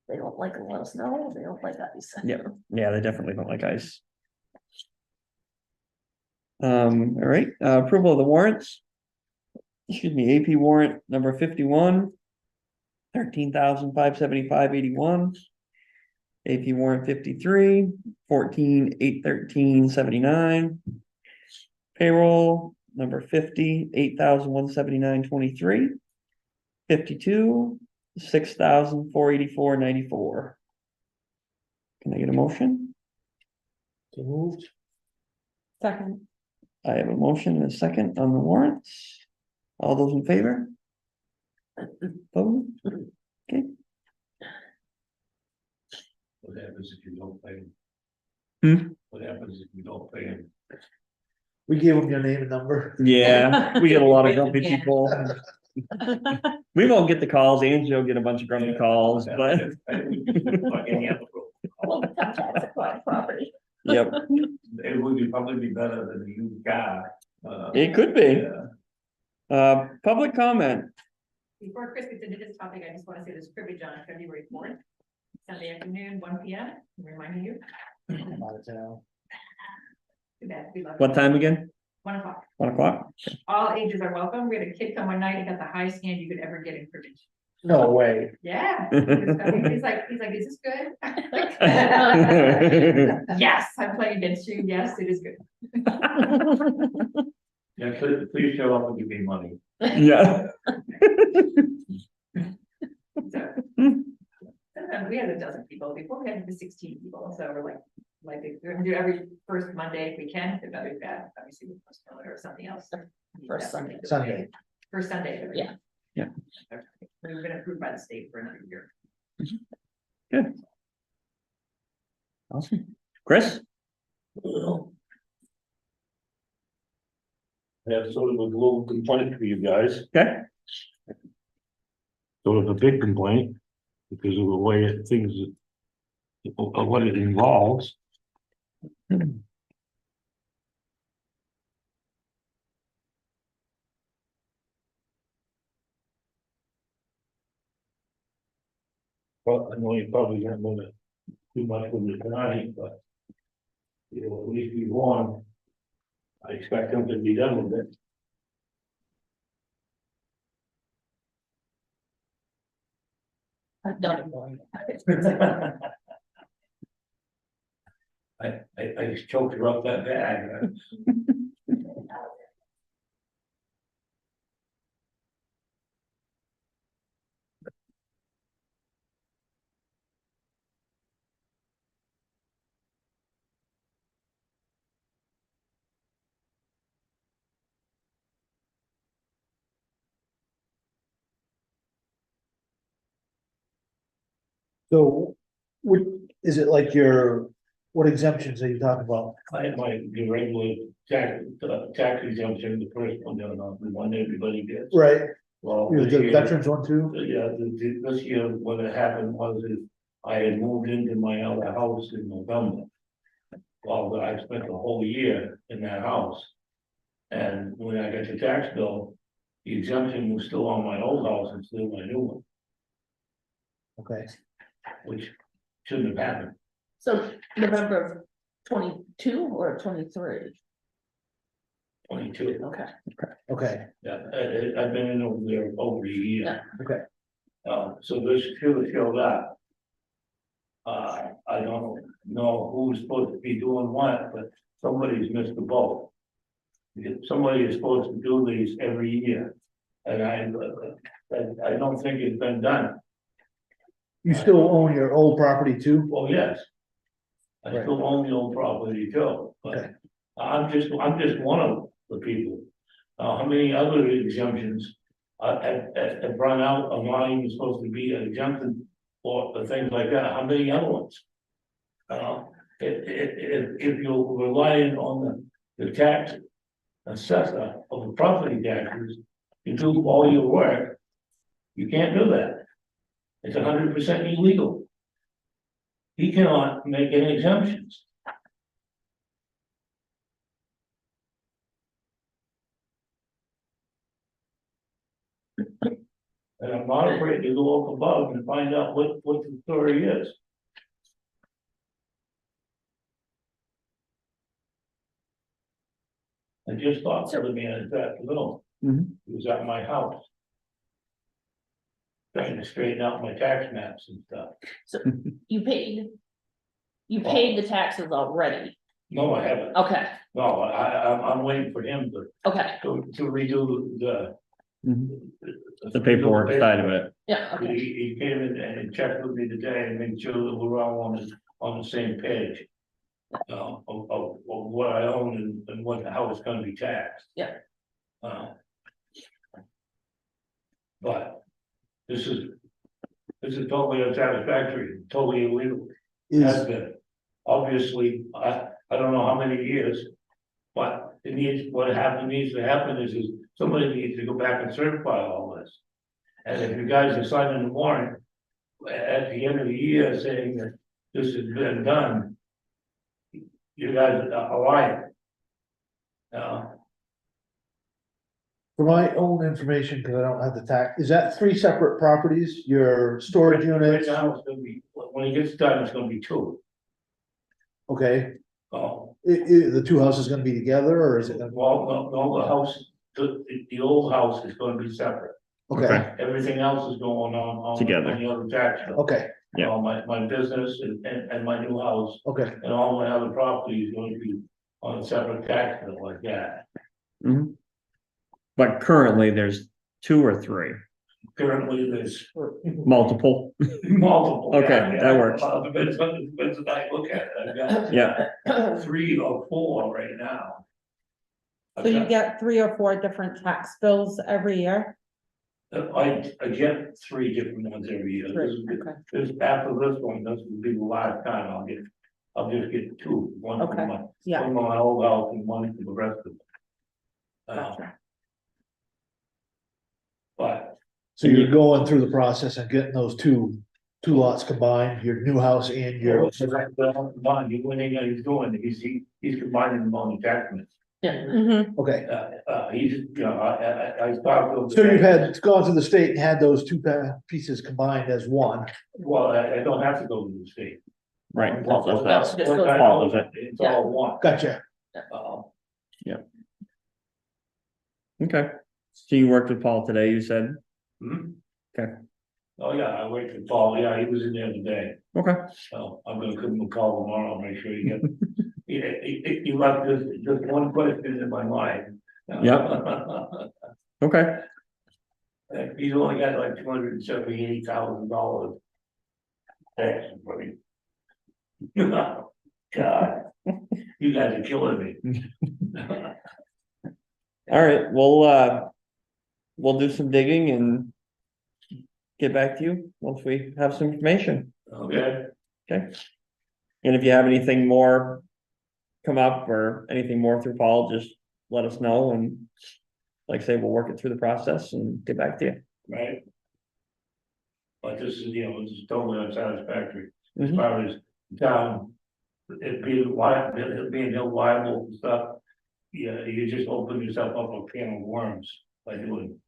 They don't like a lot of snow, they don't like ice. Yeah, yeah, they definitely don't like ice. All right, approval of the warrants. Excuse me, AP warrant number 51. 13,575.81. AP warrant 53, 14,813.79. Payroll number 50, 8,179.23. 52, $6,484.94. Can I get a motion? So moved. Second, I have a motion and a second on the warrants. All those in favor? Vote. What happens if you don't pay him? Hmm? What happens if you don't pay him? We gave them your name and number. Yeah, we get a lot of grumpy Yeah. people. We won't get the calls, Angie will get a bunch of grumpy calls, but. Like any other road. Well, the tax acquired property. Yep, It would probably be better than a used car. it could be. Yeah. Public comment. Before Chris gets into his topic, I just want to say there's cribbage on February 4th, Sunday afternoon, 1 p.m. I'm reminding you. I'm out of town. Too bad, we love What you. time again? 1 o'clock. 1 o'clock? All ages are welcome. We had a kid come one night, he got the highest hand you could ever get in cribbage. No way. Yeah. He's like, is this good? Yes, I'm playing against you. Yes, it is good. Yeah, please show up and give me money. Yeah. So, sometimes we had a dozen people before we had the 16 people, so we're like we're gonna do every first Monday if we can, if others bad, obviously we postpone it or something else. First Sunday. Sunday. First Sunday. Yeah. Yeah. We've been approved by the state for another year. Good. Awesome. Chris? I have sort of a little complaint for you guys, Okay. sort of a big complaint, because of the way things, of what it involves. Well, I know you probably don't want to do much with it tonight, but you know, at least we won. I expect them to be done with it. I've done it more. I just choked her up that bad. So, is it like what exemptions are you talking about? I had my regular tax exemption, the first one, the one everybody gets. Right, Well, the this year, veterans one too? yeah, this year, what had happened was is I had moved into my other house in November. Well, I spent the whole year in that house. And when I got the tax bill, the exemption was still on my old house and still my new one, Okay, which shouldn't have happened. So November of 22 or 23? 22. Okay. okay, Yeah, I've been in over there over a year. Yeah. okay. So this should show that. I don't know who's supposed to be doing what, but somebody's missed the boat. Somebody is supposed to do these every year, and I don't think it's been done. You still own your old property too? Well, yes. I Right. still own the old property too, but Okay. I'm just one of the people. How many other exemptions have run out, are not even supposed to be exempted or things like that? How many other ones? If you're relying on the tax assessor of the property taxes to do all your work, you can't do that. It's 100% illegal. He cannot make any exemptions. And I'm not afraid to go up above and find out what the story is. I just talked to the man this afternoon. Mhm. He was at my house. Trying to straighten out my tax maps and stuff. So you paid the taxes already. No, I haven't. Okay, No, I'm waiting for him okay. to redo The paperwork side of it. Yeah, okay. He came in and checked with me today and made sure that we're all on the same page. Of what I own and how it's gonna be taxed. Yeah. But this is totally unsatisfactory, totally illegal, has Is, been. Obviously, I don't know how many years, but needs to happen is somebody needs to go back and certify all this. And if you guys are signing the warrant at the end of the year saying that this has been done, you guys are lying. for my own information, because I don't have the tax, is that 3 separate properties, your storage Right units? now, it's gonna be, when it gets done, it's gonna be 2. Okay, Oh, the 2 houses gonna be together, or is it? well, no, the house, the old house is gonna be separate. Okay, Everything else is going on Together. on the other tax bill. okay, Yeah. My business and my new house okay. and all my other property is going to be on a separate tax bill like that. Mhm. But currently, there's 2 or 3, Currently, there's multiple, multiple. Okay, that works. Depends on I look at it. I've yeah, got 3 or 4 right now. So you get 3 or 4 different tax bills every year? I get 3 different ones every year. Okay. This, after this one, this will be the last time I'll just get 2, one Okay, from my, yeah. one from my old house and one for the rest of it. Gotcha. But So you're going through the process and getting those two lots combined, your new house and your, Bond, you winning, he's doing, he's combining them on the documents. Yeah. Mhm. okay. He's, you know, I talked to. So you've had, gone to the state and had those 2 pieces combined as one. Well, I don't have to go to the state. right, Paul does That's that. just Once goes- I Paul know does it. It's all one. Gotcha. Okay, so you worked with Paul today, you said? Hmm? Okay. Oh, yeah, I wait for Paul, yeah, he was in there today, Okay, so I'm gonna give him a call tomorrow, make sure he gets. He left just one question in my mind. okay, He's only got like $278,000. Tax for me. God, you guys are killing me. all right, we'll do some digging and get back to you once we have some information, Okay, okay? And if you have anything more come up or anything more through Paul, just let us know, and like I say, we'll work it through the process and get back to you. right. But this is, you know, this is totally unsatisfactory as Mhm. far as town. It being illegal and stuff. Yeah, you just open yourself up a can of worms by doing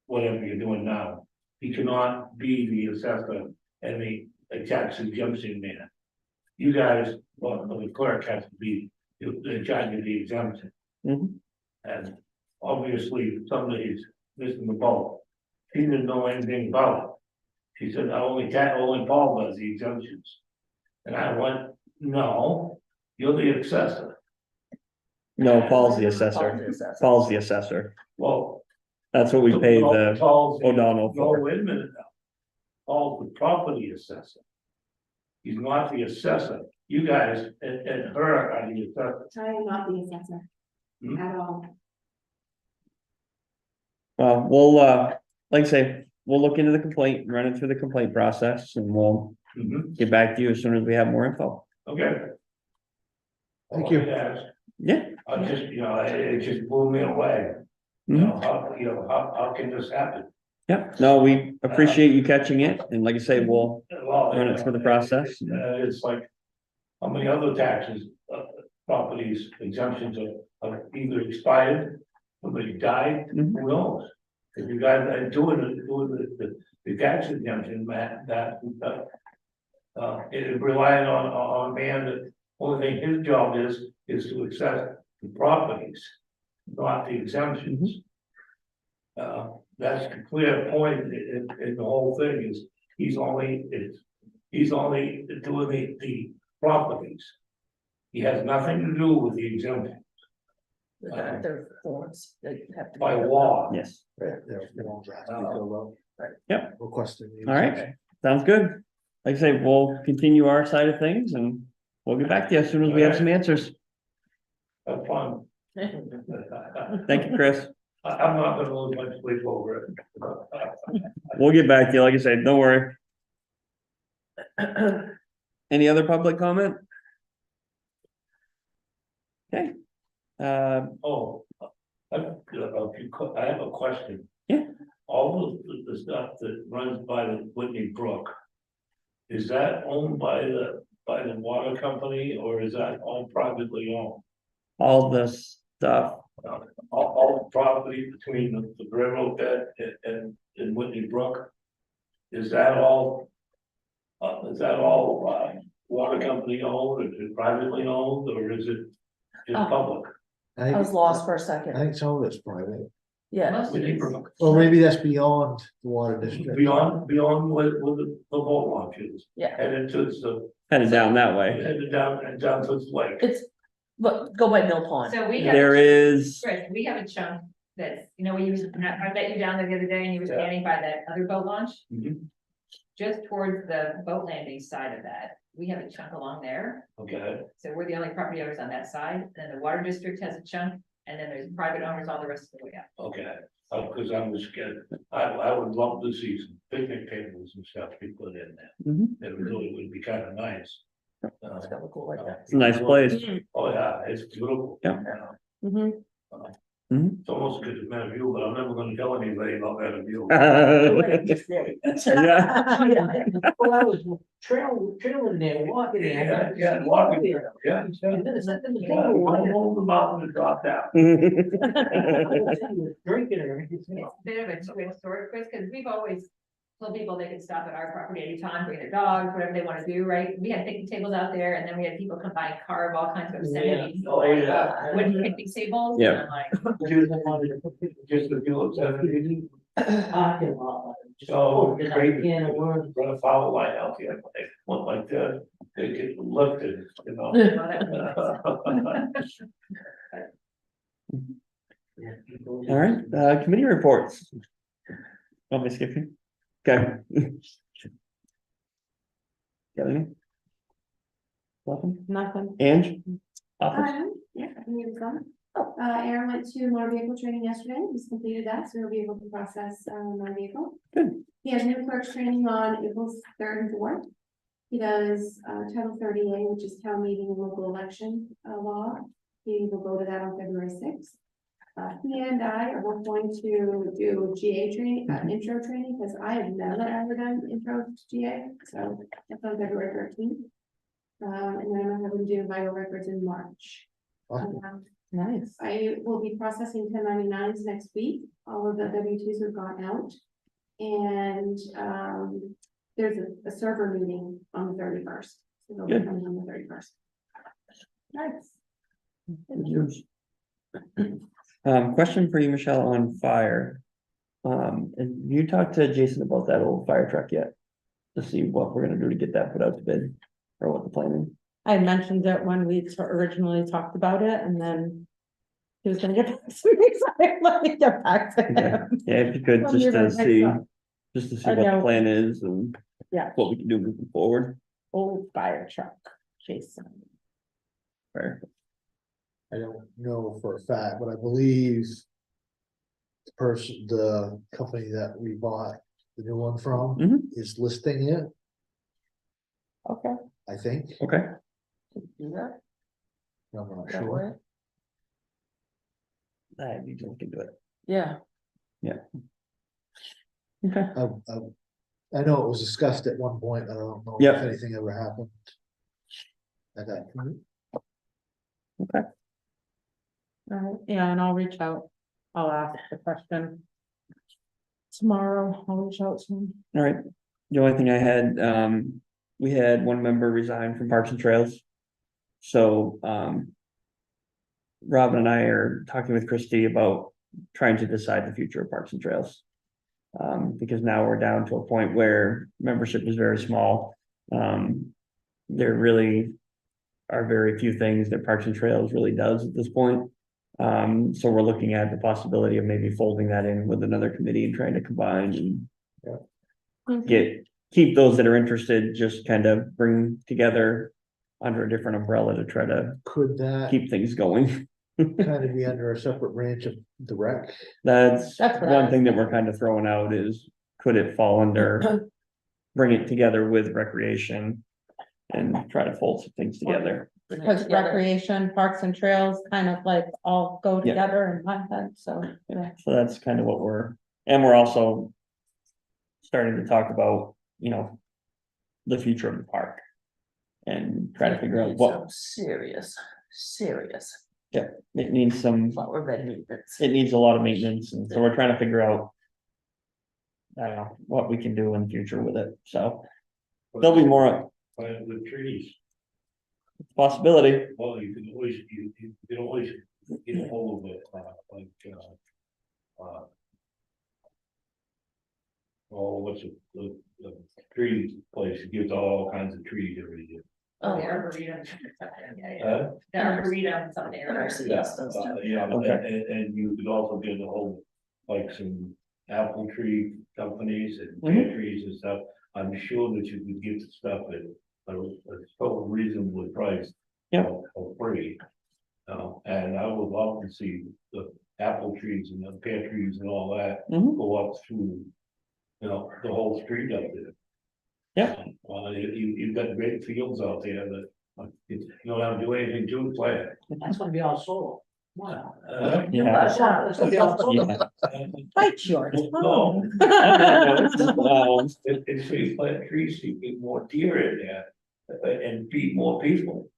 whatever you're doing now. You cannot be the assessor and the tax exemption man. You guys, well, the clerk has to be in charge of the exemption. Mhm. And obviously, somebody's missing the boat. She didn't know anything about it. She said, only Paul does the exemptions. And I went, no, you're the assessor. No, Paul's the assessor, Paul's the assessor. Paul's the assessor, Well. that's what we pay the Paul's the- O'Donnell No, for. wait a minute now. Paul's the property assessor. He's not the assessor. You guys and her are the assessor. I am not the assessor Hmm? at all. We'll, like I say, we'll look into the complaint, run it through the complaint process, and we'll Mhm. get back to you as soon as we have more info. Okay. Thank you. Yeah. I just, you know, it just blew me away. You know, how can this happen? Yeah, no, we appreciate you catching it, and like I say, we'll Well, run it through the process. It's like, how many other taxes, properties exemptions are either expired, somebody died, Mhm. who knows? If you guys are doing the tax exemption, that, it relying on a man that, only thing his job is to assess the properties, not the exemptions. That's the clear point in the whole thing is, he's only doing the properties. He has nothing to do with the exemption. Their forms, they have to. by law. Yes, Their forms have to be filled out. Yep. Requesting. all right, sounds good. Like I say, we'll continue our side of things and we'll get back to you as soon as we have some answers. Have fun. Thank you, Chris. I'm not gonna lose my sleep over it. We'll get back to you, like I said, don't worry. Any other public comment? Okay. Oh, I have a question. Yeah. All of the stuff that runs by the Whitney Brook. Is that owned by the water company or is that all privately owned? All this stuff, All property between the railroad bed and Whitney Brook? Is that all? Water company owned, or is it privately owned, or is it just public? I was lost for a I second, think some of it's private, yeah. Most of Whitney it's- Brook, or maybe that's beyond the water district. beyond where the boat launch is. Yeah. Headed to the, headed down that way. headed down and down to the lake. It's, but go by Mill Pond. So we have. There is, Chris, we have a chunk that's, you know, I met you down there the other day and you were standing by that other boat launch. Mhm. Just towards the boat landing side of that, we have a chunk along there, Okay, so we're the only property owners on that side, then the water district has a chunk. And then there's private owners all the rest of the way up. okay, cause I was scared, I would love to see some picnic tables and stuff be put in there. Mhm. It really would be kind of nice. It's gotta look cool like that. it's a nice place. Oh, yeah, it's beautiful. Yeah. Mhm. It's almost good to have a view, but I'm never gonna tell anybody about that view. Yeah. Well, I was trailing there, walking there. Yeah, walking there, yeah. And then it's like, then the Yeah, thing one was- over the mountain and drop down. Drinking or anything. It's a bit of a two-way story, Chris, because we've always told people they could stop at our property anytime, bring their dogs, whatever they want to do, right? We had picnic tables out there, and then we had people come by and carve all kinds of obscenities. Oh, yeah. Wooden picnic tables. Yeah. And I'm like, Just a few of them. Parking lot. Just So open up great. a can of worms. Run a foul line out here, like, one like that, they get lifted, you know. well, that was nice. All right, committee reports. Want me to skip you? Okay. Got any? Welcome, Nothing. Ange? Office? Yeah, I can give it some. Aaron went to motor vehicle training yesterday, he's completed that, so he'll be able to process, motor vehicle. Good. He has new clerk's training on April 3rd and 4th. He does, Title 30A, which is town meeting and local election, law. He will go to that on February 6th. He and I are both going to do GA training, intro training, because I have never ever done intro to GA, so that's on February 13th. And then I'm having to do vital records in March. Nice. I will be processing 1099s next week. All of the W-2s have gone out. And there's a server meeting on the 31st. So they'll be Good. coming on the 31st. Nice. Question for you, Michelle, on fire. Have you talked to Jason about that old fire truck yet? To see what we're gonna do to get that put out to bid, or what the plan is? I mentioned it when we originally talked about it and then he was gonna get back to me, so I let me get back to Okay. him. Yeah, if you could, Well, just you're to right, next see, up. just to see I what the know. plan is and Yeah. what we can do moving forward. Old fire truck, Jason. Fair. I don't know for a fact, but I believe. The company that we bought the new one from Mhm. is listing it, Okay. I think, Okay, Do that, I'm not that sure. way. I need to look into it. Yeah, Okay. I know it was discussed at one point, I don't know Yep. if anything ever happened. At that point. Alright, yeah, and I'll reach out. I'll ask the question. Tomorrow, I'll reach out to him. All right, the only thing I had, we had one member resign from Parks and Trails. So, Robin and I are talking with Christie about trying to decide the future of Parks and Trails. Because now we're down to a point where membership is very small. There really are very few things that Parks and Trails really does at this point. So we're looking at the possibility of maybe folding that in with another committee and trying to combine and keep those that are interested, just kind of bring together under a different umbrella to try to Could that keep things going. kind of be under a separate branch of the rec? That's That's what I one was thing that we're kind of throwing out is, could it fall under, bring it together with recreation and try to fold some things together. Because recreation, parks and trails kind of like all go Yeah. together in my head, so, yeah. So that's kind of what we're also starting to talk about, the future of the park. And try to figure out what, Serious. it needs some, Flower bed maintenance. it needs a lot of maintenance, and so we're trying to figure out. I don't know, what we can do in the future with it, so there'll be more Plant the trees. possibility. Well, you can always get hold of it, what's it, the tree place, it gives all kinds of trees every year. Oh, the arboretum. Yeah. Uh, The arboretum someday. Yeah, Okay. and you could also get a whole, like some apple tree companies and Mhm. pear trees and stuff. I'm sure that you could get the stuff at a total reasonable price. Yeah. For free. And I would love to see the apple trees and the pear trees and all that Mhm. go up through, the whole street up there. Yeah. You've got great fields out there that, you don't have to do anything to plant. That's gonna be all solar. Wow. Yeah. That's gonna be all solar. Bite yours. No. Um, It's so you plant trees, you get more deer in there, and feed more people.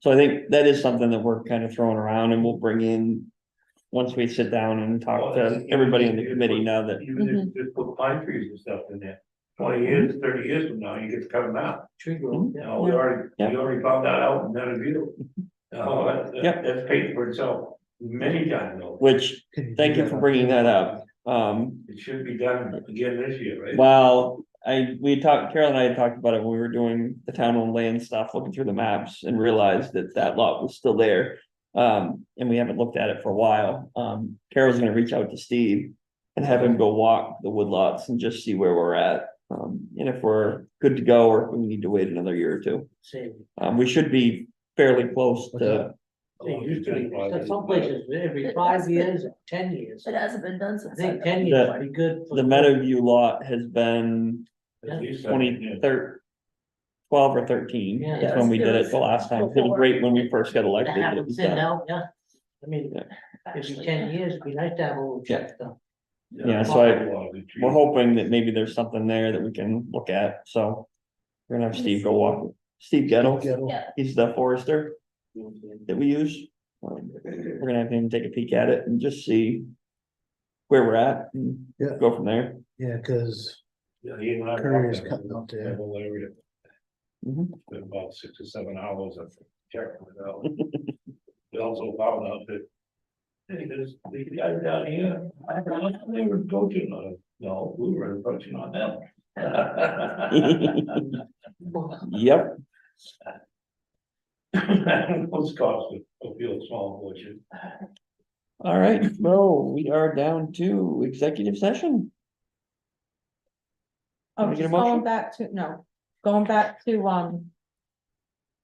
So I think that is something that we're kind of throwing around, and we'll bring in. Once we sit down and talk to everybody in the committee now that, Even if you just put pine trees and stuff in there, 20 years, 30 years from now, you get to cut them out. Tree growth, yeah. We Yeah. already found that out in that view. Yep. That's paid for itself many times over. which, Can do thank you that for on bringing that field? up. It should be done again this year, right? Well, Carol and I had talked about it when we were doing the town owned land stuff, looking through the maps and realized that lot was still there. And we haven't looked at it for a while. Carol's gonna reach out to Steve and have him go walk the woodlots and just see where we're at. And if we're good to go, or if we need to wait another year or two. See, We should be fairly close to, it used to be, some places, every 5 years, 10 years. It hasn't been done I since. think 10 years would be good. for the Meadowview lot has been At least 12 or 13. Yeah. That's when we did it the last time. It was great when we first got To elected. have It them was sit done. down, yeah. I mean, Yeah. it'd be 10 years, it'd be nice to have a little check done. Yeah, so we're hoping that maybe there's something there that we can look at, so. We're gonna have Steve go walk, Steve Gettle, Gettle. he's the forester that we use. We're gonna have him take a peek at it and just see where we're at and Yeah. go from there. Yeah, cause Yeah, he and I Curry is walked cutting out there. that whole area. Mhm. Been about 6 or 7 hours of checking it out. We also found out that, hey, there's these guys down here, I thought they were approaching on us. No, we were approaching on them. Yep, Those costs will feel small fortune. all right, so we are down to executive session. Oh, Can I get a just going motion? back to, no, going back to,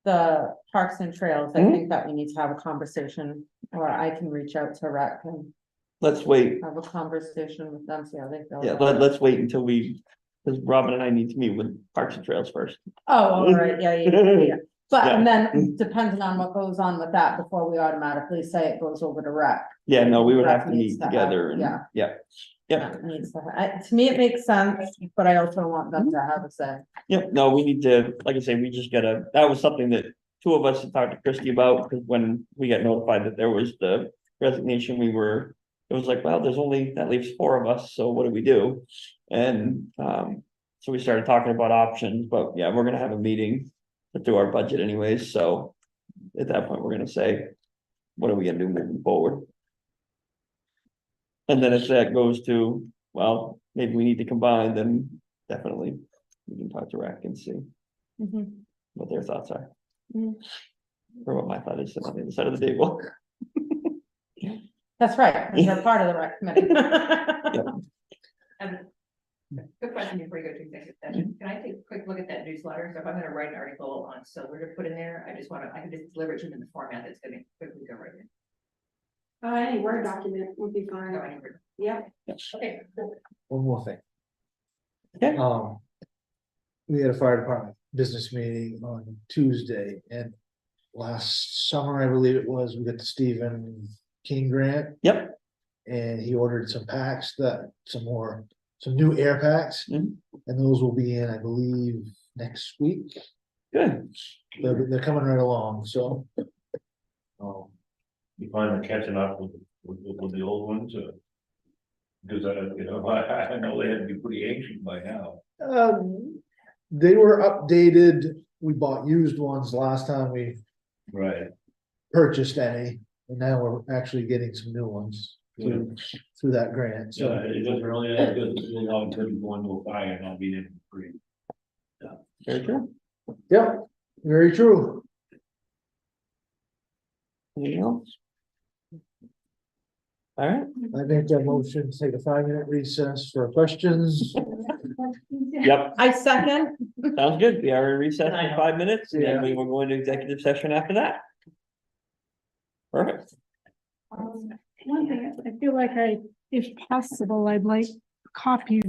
the parks and trails, I Mhm. think that we need to have a conversation, or I can reach out to rec and Let's wait, have a conversation with them, see how they feel. yeah, about it. let's wait until because Robin and I need to meet with Parks and Trails first. Oh, all right, yeah. But, and Yeah. then depending on what goes on with that, before we automatically say it goes over to rec. Yeah, no, we would Rec have to needs meet to have- together and, yeah. Yep, That needs to, to me, it makes sense, but I also want them to have a say. yep, no, we need to, like I say, we just gotta, that was something that two of us had talked to Christie about, because when we got notified that there was the resignation, it was like, well, that leaves 4 of us, so what do we do? And, so we started talking about options, but yeah, we're gonna have a meeting to do our budget anyways, so at that point, we're gonna say, what are we gonna do moving forward? And then if that goes to, well, maybe we need to combine, then definitely we can talk to rec and see Mhm. what their thoughts are. Mm. Or what my thought is, sitting on the other side of the table. That's right, 'cause they're part of the rec committee. Good question before you go to executive session. Can I take a quick look at that newsletter? So if I'm gonna write an article on solar to put in there, I just wanna, I can just deliver it to them in the format that's gonna quickly go right in. Any Word document would be Go fine, anywhere. yep. Okay, cool. One more thing. Okay. We had a fire department business meeting on Tuesday and last summer, I believe it was, we got the Stephen King grant. Yep. And he ordered some packs some new air packs. Mhm. And those will be in, I believe, next week. Good. They're coming right along, so. You find the catching up with the old ones, because I know they had to be pretty ancient by now. They were updated. We bought used ones last time we Right. purchased any, and now we're actually getting some new ones through that grant, So so. it doesn't really, that good, you know, until you go into a fire and not be able to breathe. Very true. Yep, very true. Anything else? All right, I make that motion, to take a 5-minute recess for questions. yep, I second. sounds good. We are in recess for 5 minutes and then Yeah. we will go into executive session after that. Perfect. One thing, I feel like if possible, I'd like copies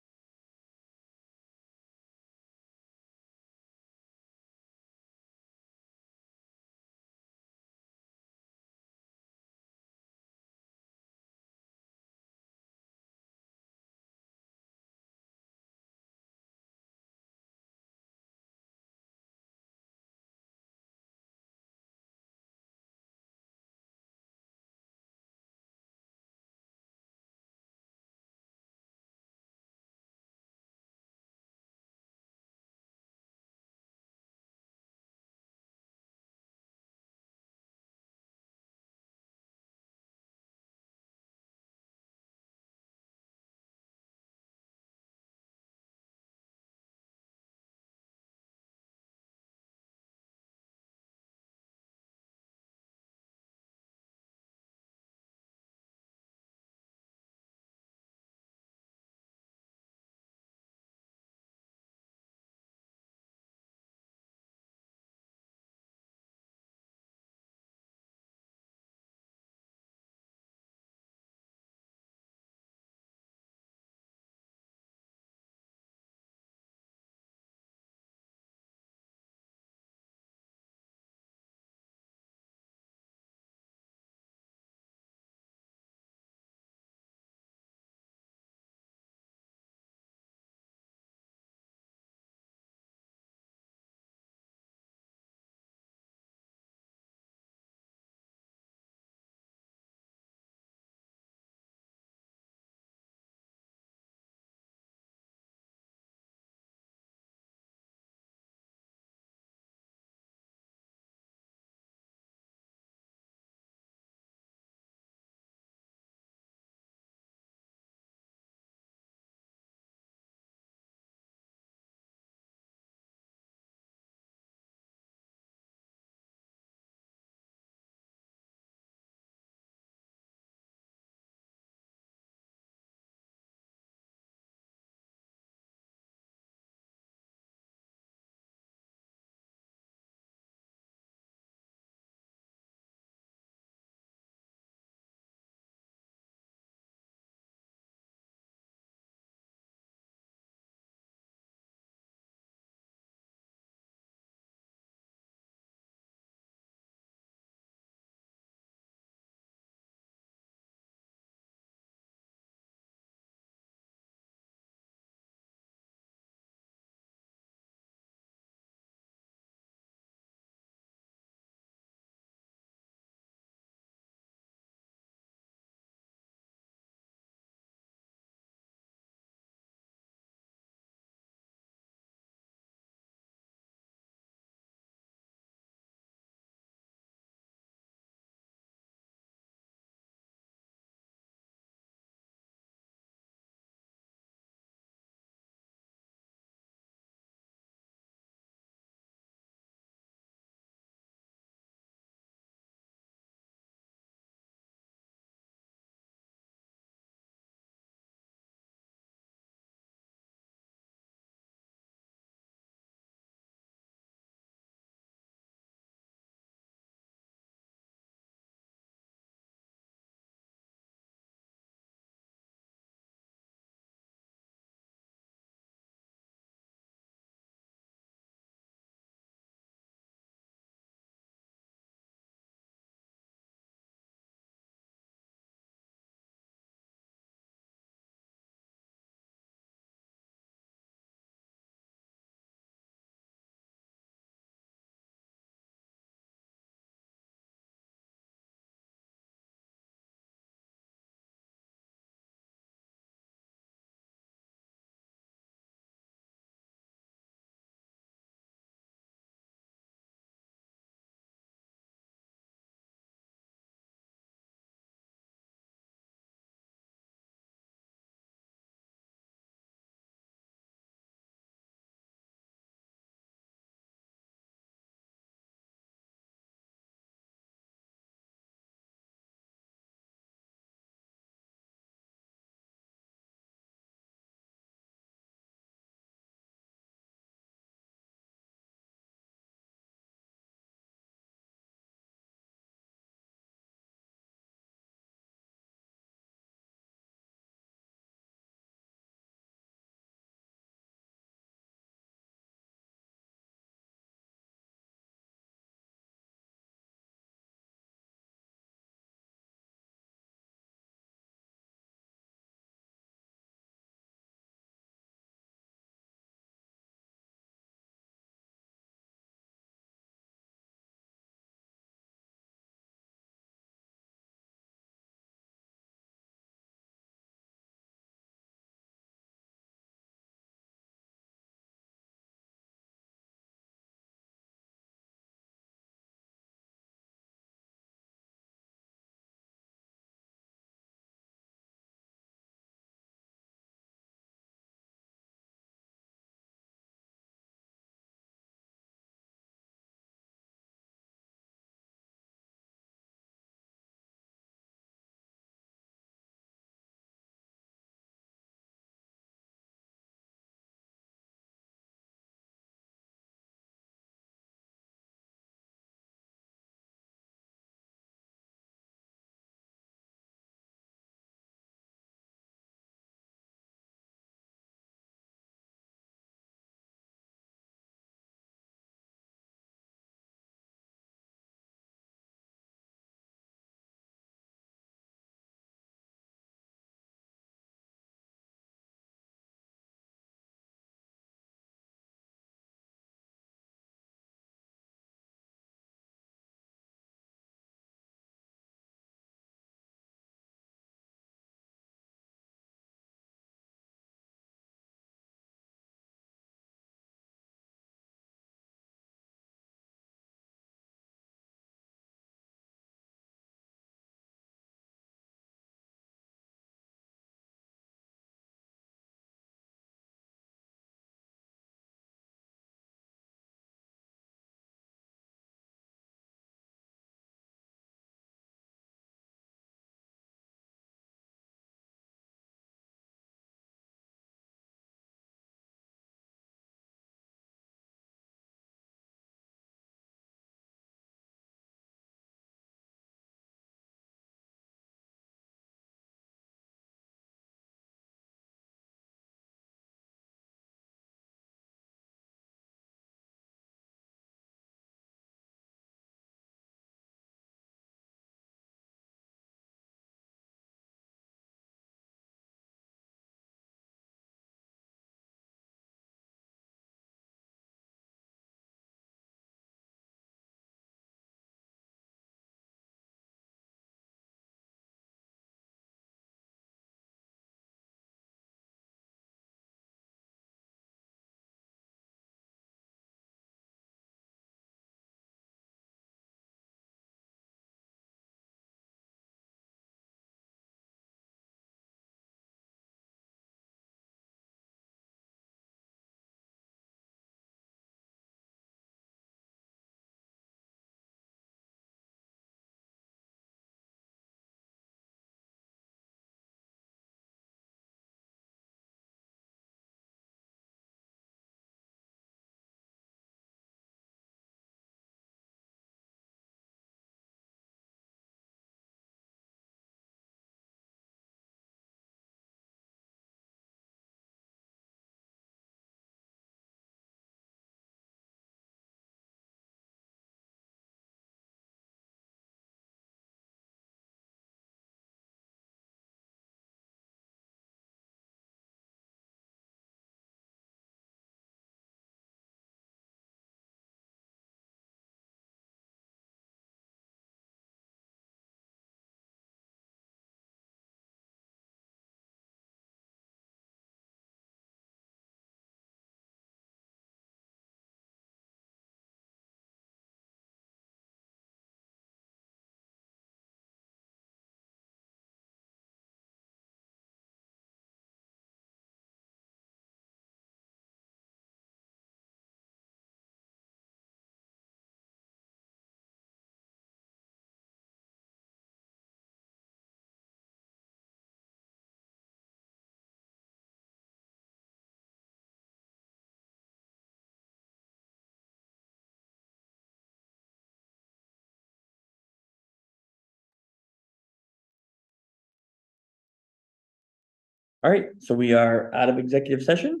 All right, so we are out of executive session.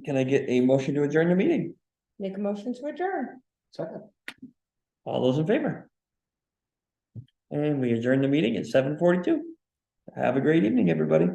Can I get a motion to adjourn the meeting? Make a motion to adjourn. Second. All those in favor? And we adjourn the meeting at 7:42. Have a great evening, everybody.